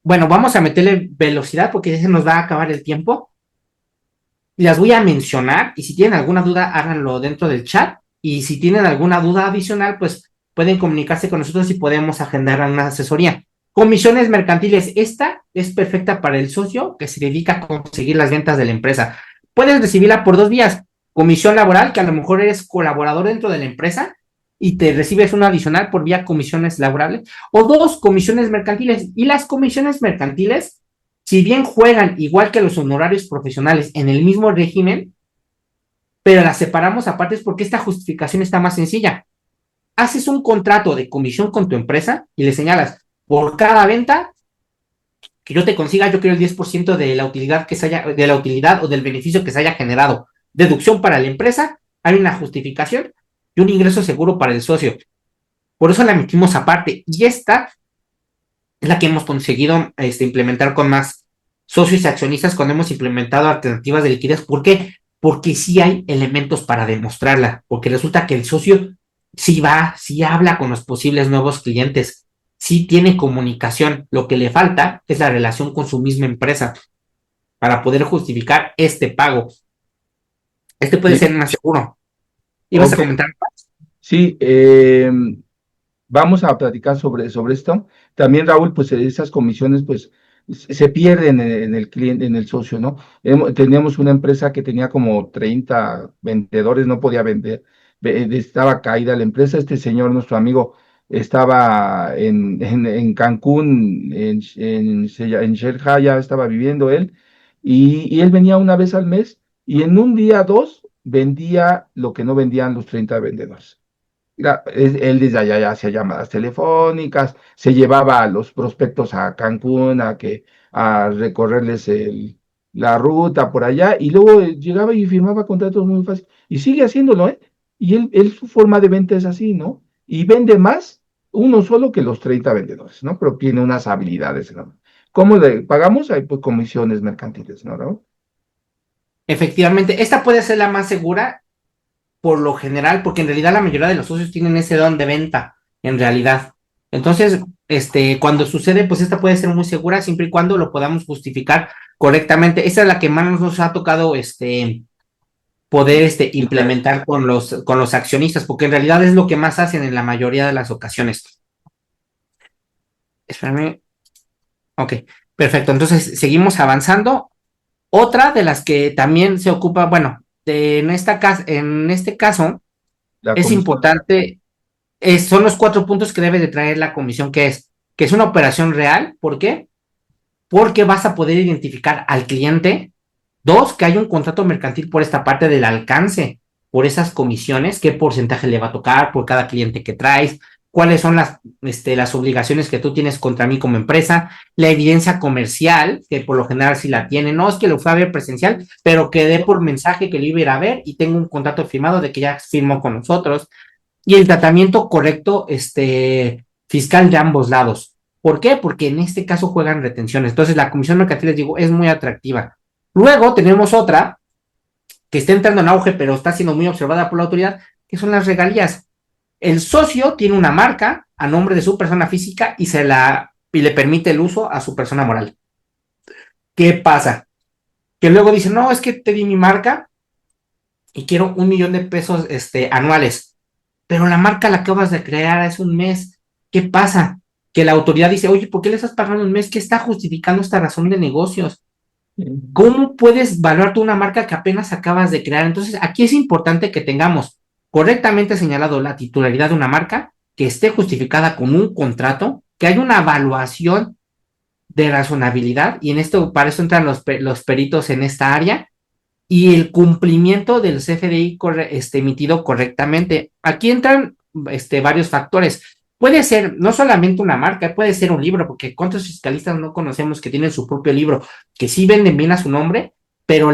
[SPEAKER 3] Bueno, vamos a meterle velocidad porque ya se nos va a acabar el tiempo. Las voy a mencionar y si tienen alguna duda, háganlo dentro del chat. Y si tienen alguna duda adicional, pues pueden comunicarse con nosotros y podemos agendar una asesoría. Comisiones mercantiles. Esta es perfecta para el socio que se dedica a conseguir las ventas de la empresa. Puedes recibirla por 2 vías. Comisión laboral, que a lo mejor eres colaborador dentro de la empresa y te recibes una adicional por vía comisiones laborales, o 2, comisiones mercantiles. Y las comisiones mercantiles, si bien juegan igual que los honorarios profesionales en el mismo régimen, pero las separamos aparte es porque esta justificación está más sencilla. Haces un contrato de comisión con tu empresa y le señalas, por cada venta que yo te consiga, yo quiero el 10% de la utilidad de la utilidad o del beneficio que se haya generado. Deducción para la empresa, hay una justificación y un ingreso seguro para el socio. Por eso la metimos aparte. Y esta es la que hemos conseguido implementar con más socios y accionistas cuando hemos implementado alternativas de liquidez. ¿Por qué? Porque sí hay elementos para demostrarla. Porque resulta que el socio sí va, sí habla con los posibles nuevos clientes, sí tiene comunicación. Lo que le falta es la relación con su misma empresa para poder justificar este pago. Puede ser más seguro. ¿Ibas a comentar?
[SPEAKER 2] Sí, vamos a platicar sobre esto. También, Raúl, pues esas comisiones, pues, se pierden en el cliente, en el socio, ¿no? Teníamos una empresa que tenía como 30 vendedores, no podía vender, estaba caída la empresa. Este señor, nuestro amigo, estaba en Cancún, en Sharjah, ya estaba viviendo él, y él venía una vez al mes, y en un día, 2, vendía lo que no vendían los 30 vendedores. Él desde allá ya hacía llamadas telefónicas, se llevaba a los prospectos a Cancún a recorrerles la ruta por allá, y luego llegaba y firmaba contratos muy fácil. Y sigue haciéndolo, ¿eh? Y su forma de venta es así, ¿no? Y vende más uno solo que los 30 vendedores, ¿no? Pero tiene unas habilidades, ¿no? ¿Cómo le pagamos? Hay pues comisiones mercantiles, ¿no?
[SPEAKER 3] Efectivamente, esta puede ser la más segura por lo general, porque en realidad la mayoría de los socios tienen ese don de venta, en realidad. Entonces, cuando sucede, pues esta puede ser muy segura siempre y cuando lo podamos justificar correctamente. Esa es la que más nos ha tocado, poder, implementar con los accionistas, porque en realidad es lo que más hacen en la mayoría de las ocasiones. Espérame. Ok, perfecto. Entonces, seguimos avanzando. Otra de las que también se ocupa, bueno, en este caso,
[SPEAKER 2] La
[SPEAKER 3] es
[SPEAKER 2] comisión.
[SPEAKER 3] importante, son los 4 puntos que debe de traer la comisión, que es una operación real. ¿Por qué? Porque vas a poder identificar al cliente. 2, que hay un contrato mercantil por esta parte del alcance, por esas comisiones, qué porcentaje le va a tocar por cada cliente que traes, cuáles son las obligaciones que tú tienes contra mí como empresa, la evidencia comercial, que por lo general sí la tiene, no es que lo fue a ver presencial, pero quedé por mensaje que lo iba a ir a ver y tengo un contrato firmado de que ya firmó con nosotros, y el tratamiento correcto, fiscal de ambos lados. ¿Por qué? Porque en este caso juegan retenciones. Entonces, la comisión mercantil, les digo, es muy atractiva. Luego tenemos otra que está entrando en auge, pero está siendo muy observada por la autoridad, que son las regalías. El socio tiene una marca a nombre de su persona física y le permite el uso a su persona moral. ¿Qué pasa? Que luego dice, no, es que te di mi marca y quiero 1,000,000 de pesos anuales, pero la marca la acabas de crear hace un mes. ¿Qué pasa? Que la autoridad dice, oye, ¿por qué le estás pagando un mes? ¿Qué está justificando esta razón de negocios? ¿Cómo puedes valorar tú una marca que apenas acabas de crear? Entonces, aquí es importante que tengamos correctamente señalado la titularidad de una marca, que esté justificada con un contrato, que haya una evaluación de razonabilidad, y para eso entran los peritos en esta área, y el cumplimiento del CFDI emitido correctamente. Aquí entran varios factores. Puede ser no solamente una marca, puede ser un libro, porque cuántos fiscalistas no conocemos que tienen su propio libro, que sí venden bien a su nombre, pero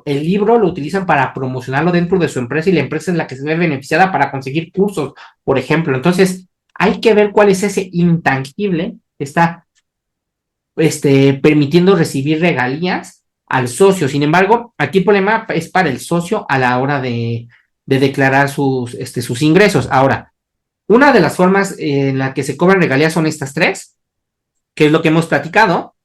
[SPEAKER 3] el libro lo utilizan para promocionarlo dentro de su empresa, y la empresa es la que se ve beneficiada para conseguir cursos, por ejemplo. Entonces, hay que ver cuál es ese intangible que está permitiendo recibir regalías al socio. Sin embargo, aquí el problema es para el socio a la hora de declarar sus ingresos. Ahora, una de las formas en la que se cobran regalías son estas 3, que es lo que hemos platicado.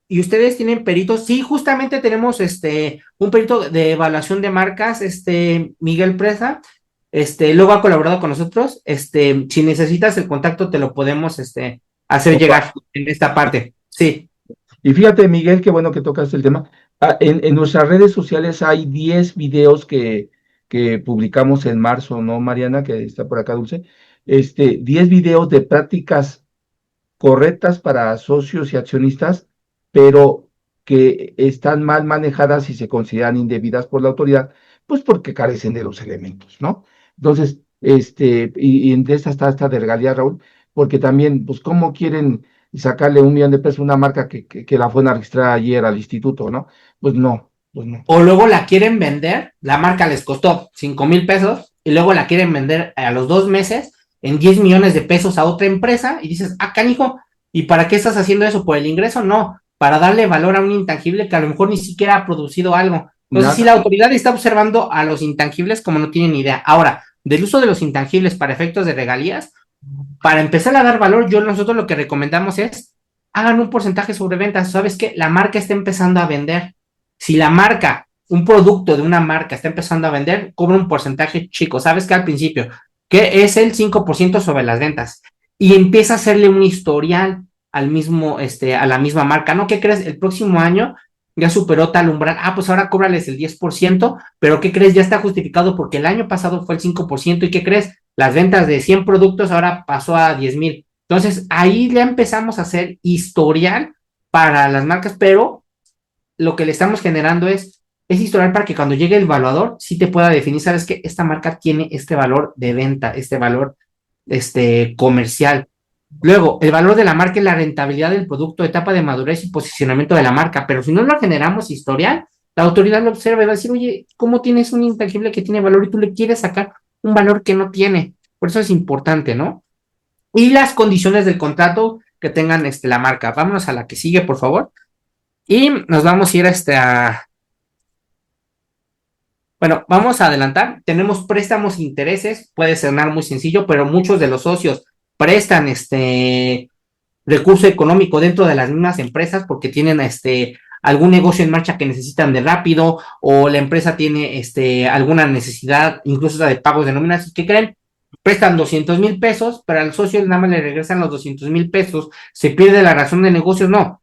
[SPEAKER 3] Y ustedes tienen peritos. Sí, justamente tenemos un perito de evaluación de marcas, Miguel Presa. Luego ha colaborado con nosotros. Si necesitas el contacto, te lo podemos hacer llegar en esta parte. Sí.
[SPEAKER 2] Y fíjate, Miguel, qué bueno que tocas el tema. En nuestras redes sociales hay 10 videos que publicamos en marzo, ¿no, Mariana? Que está por acá, Dulce. 10 videos de prácticas correctas para socios y accionistas, pero que están mal manejadas y se consideran indebidas por la autoridad, pues porque carecen de los elementos, ¿no? Entonces, y entre estas está esta de regalía, Raúl, porque también, pues, ¿cómo quieren sacarle 1,000,000 de pesos a una marca que la fueron a registrar ayer al instituto, ¿no? Pues no, pues no.
[SPEAKER 3] O luego la quieren vender, la marca les costó 5,000 pesos, y luego la quieren vender a los 2 meses en 10 millones de pesos a otra empresa, y dices, canijo, ¿y para qué estás haciendo eso? ¿Por el ingreso? No, para darle valor a un intangible que a lo mejor ni siquiera ha producido algo. Entonces, si la autoridad está observando a los intangibles como no tienen ni idea. Ahora, del uso de los intangibles para efectos de regalías, para empezar a dar valor, nosotros lo que recomendamos es, hagan un porcentaje sobre ventas. ¿Sabes qué? La marca está empezando a vender. Si la marca, un producto de una marca está empezando a vender, cobra un porcentaje chico. ¿Sabes qué? Al principio, que es el 5% sobre las ventas. Y empieza a hacerle un historial al mismo, a la misma marca. ¿No? ¿Qué crees? El próximo año ya superó tal umbral. Pues ahora cóbrales el 10%, pero ¿qué crees? Ya está justificado porque el año pasado fue el 5%. ¿Y qué crees? Las ventas de 100 productos ahora pasó a 10,000. Entonces, ahí ya empezamos a hacer historial para las marcas, pero lo que le estamos generando es historial para que cuando llegue el evaluador sí te pueda definir, ¿sabes qué? Esta marca tiene este valor de venta, este valor comercial. Luego, el valor de la marca es la rentabilidad del producto, etapa de madurez y posicionamiento de la marca, pero si no lo generamos historial, la autoridad lo observa y va a decir, oye, ¿cómo tienes un intangible que tiene valor y tú le quieres sacar un valor que no tiene? Por eso es importante, ¿no? Y las condiciones del contrato que tengan la marca. Vámonos a la que sigue, por favor. Y nos vamos a ir Bueno, vamos a adelantar. Tenemos préstamos e intereses, puede sonar muy sencillo, pero muchos de los socios prestan recurso económico dentro de las mismas empresas porque tienen algún negocio en marcha que necesitan de rápido, o la empresa tiene alguna necesidad, incluso de pagos de nóminas. ¿Qué creen? Prestan 200,000 pesos, pero al socio nada más le regresan los 200,000 pesos, se pierde la razón de negocio. No,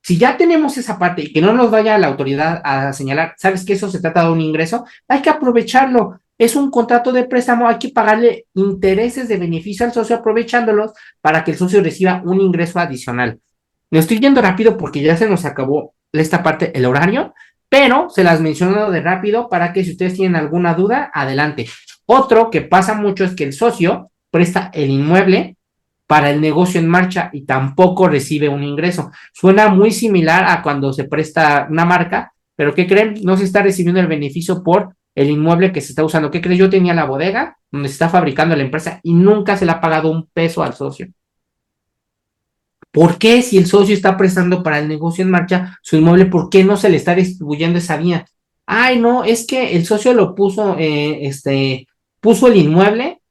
[SPEAKER 3] si ya tenemos esa parte y que no nos vaya la autoridad a señalar, ¿sabes que eso se trata de un ingreso? Hay que aprovecharlo. Es un contrato de préstamo, hay que pagarle intereses de beneficio al socio aprovechándolos para que el socio reciba un ingreso adicional. Me estoy yendo rápido porque ya se nos acabó esta parte, el horario, pero se las menciono de rápido para que si ustedes tienen alguna duda, adelante. Otro que pasa mucho es que el socio presta el inmueble para el negocio en marcha y tampoco recibe un ingreso. Suena muy similar a cuando se presta una marca, pero ¿qué creen? No se está recibiendo el beneficio por el inmueble que se está usando. ¿Qué creen? Yo tenía la bodega donde se está fabricando la empresa y nunca se le ha pagado un peso al socio. ¿Por qué si el socio está prestando para el negocio en marcha su inmueble, por qué no se le está distribuyendo esa vía? Ay, no, es que el socio lo puso, puso el inmueble,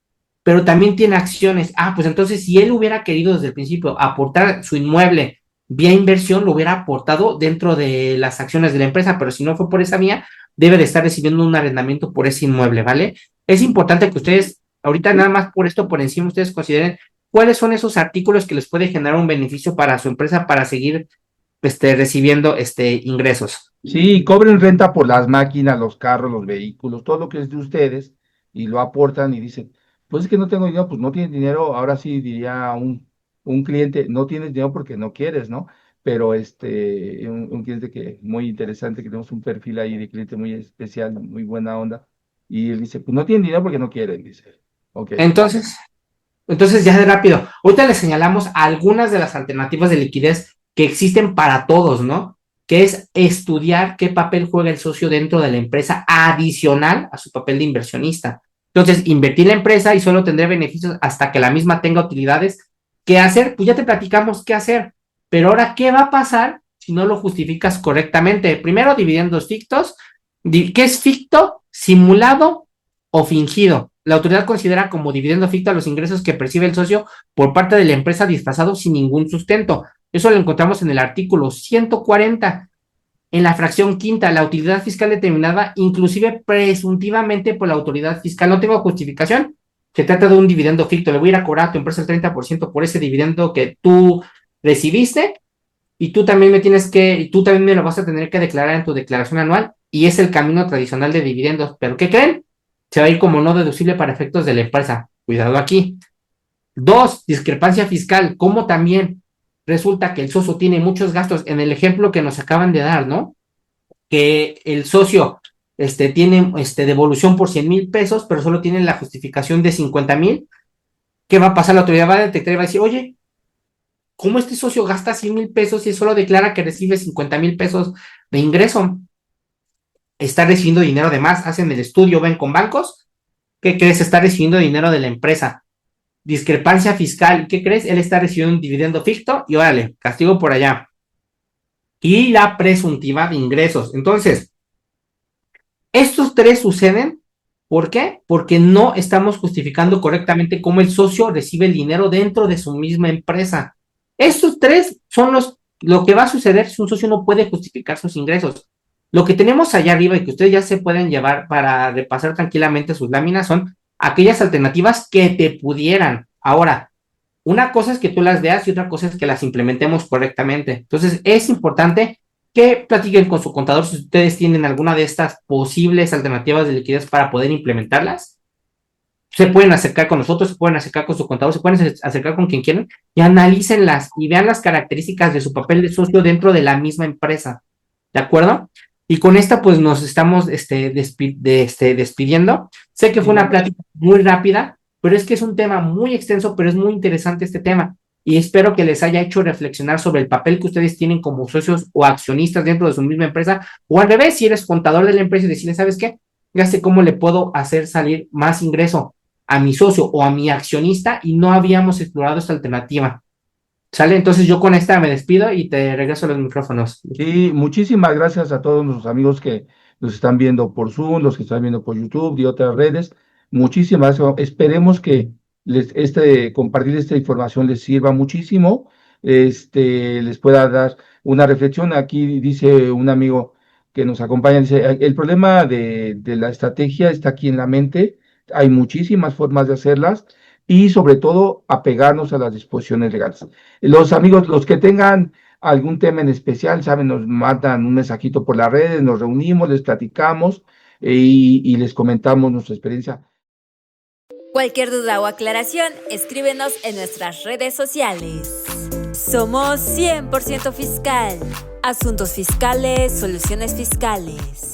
[SPEAKER 3] pero también tiene acciones. Ah, pues entonces si él hubiera querido desde el principio aportar su inmueble vía inversión, lo hubiera aportado dentro de las acciones de la empresa, pero si no fue por esa vía, debe de estar recibiendo un arrendamiento por ese inmueble, ¿vale? Es importante que ustedes, ahorita nada más por esto, por encima, ustedes consideren cuáles son esos artículos que les puede generar un beneficio para su empresa para seguir recibiendo ingresos.
[SPEAKER 2] Sí, cobren renta por las máquinas, los carros, los vehículos, todo lo que es de ustedes, y lo aportan y dicen, pues es que no tengo dinero, pues no tienes dinero, ahora sí diría un cliente, no tienes dinero porque no quieres, ¿no? Pero un cliente que muy interesante, que tenemos un perfil ahí de cliente muy especial, muy buena onda, y él dice, pues no tienen dinero porque no quieren, dice. Ok.
[SPEAKER 3] Entonces, ya de rápido, ahorita les señalamos algunas de las alternativas de liquidez que existen para todos, ¿no? Que es estudiar qué papel juega el socio dentro de la empresa adicional a su papel de inversionista. Entonces, invertir en la empresa y solo tendré beneficios hasta que la misma tenga utilidades. ¿Qué hacer? Pues ya te platicamos qué hacer. Pero ahora, ¿qué va a pasar si no lo justificas correctamente? Primero, dividendos fictos. ¿Qué es ficto? Simulado o fingido. La autoridad considera como dividendo ficto a los ingresos que percibe el socio por parte de la empresa disfrazados sin ningún sustento. Eso lo encontramos en el artículo 140. En la fracción quinta, la utilidad fiscal determinada inclusive presuntivamente por la autoridad fiscal. No tengo justificación. Se trata de un dividendo ficto. Le voy a ir a cobrar a tu empresa el 30% por ese dividendo que tú recibiste, y tú también tú también me lo vas a tener que declarar en tu declaración anual, y es el camino tradicional de dividendos. ¿Pero qué creen? Se va a ir como no deducible para efectos de la empresa. Cuidado aquí. Dos, discrepancia fiscal. ¿Cómo también resulta que el socio tiene muchos gastos? En el ejemplo que nos acaban de dar, ¿no? Que el socio tiene devolución por 100,000 pesos, pero solo tiene la justificación de 50,000. ¿Qué va a pasar? La autoridad va a detectar y va a decir, oye, ¿cómo este socio gasta 100,000 pesos y solo declara que recibe 50,000 pesos de ingreso? Está recibiendo dinero de más. Hacen el estudio, ven con bancos. ¿Qué crees? Está recibiendo dinero de la empresa. Discrepancia fiscal. ¿Qué crees? Él está recibiendo un dividendo ficto y órale, castigo por allá. Y la presuntiva de ingresos. Entonces, estos tres suceden. ¿Por qué? Porque no estamos justificando correctamente cómo el socio recibe el dinero dentro de su misma empresa. Estos tres son lo que va a suceder si un socio no puede justificar sus ingresos. Lo que tenemos allá arriba y que ustedes ya se pueden llevar para repasar tranquilamente sus láminas son aquellas alternativas que te pudieran. Ahora, una cosa es que tú las veas y otra cosa es que las implementemos correctamente. Entonces, es importante que platiquen con su contador si ustedes tienen alguna de estas posibles alternativas de liquidez para poder implementarlas. Se pueden acercar con nosotros, se pueden acercar con su contador, se pueden acercar con quien quieran y analícenlas y vean las características de su papel de socio dentro de la misma empresa. ¿De acuerdo? Y con esta, pues nos estamos despidiendo. Sé que fue una plática muy rápida, pero es que es un tema muy extenso, pero es muy interesante este tema. Y espero que les haya hecho reflexionar sobre el papel que ustedes tienen como socios o accionistas dentro de su misma empresa, o al revés, si eres contador de la empresa y decirle, ¿sabes qué? Ya sé cómo le puedo hacer salir más ingreso a mi socio o a mi accionista y no habíamos explorado esta alternativa. ¿Sale? Entonces yo con esta me despido y te regreso los micrófonos.
[SPEAKER 2] Sí, muchísimas gracias a todos nuestros amigos que nos están viendo por Zoom, los que están viendo por YouTube y otras redes. Muchísimas gracias. Esperemos que compartir esta información les sirva muchísimo, les pueda dar una reflexión. Aquí dice un amigo que nos acompaña, dice, el problema de la estrategia está aquí en la mente, hay muchísimas formas de hacerlas y sobre todo apegarnos a las disposiciones legales. Los amigos, los que tengan algún tema en especial, saben, nos mandan un mensajito por las redes, nos reunimos, les platicamos y les comentamos nuestra experiencia.
[SPEAKER 1] Cualquier duda o aclaración, escríbenos en nuestras redes sociales. Somos 100% Fiscal. Asuntos fiscales, soluciones fiscales.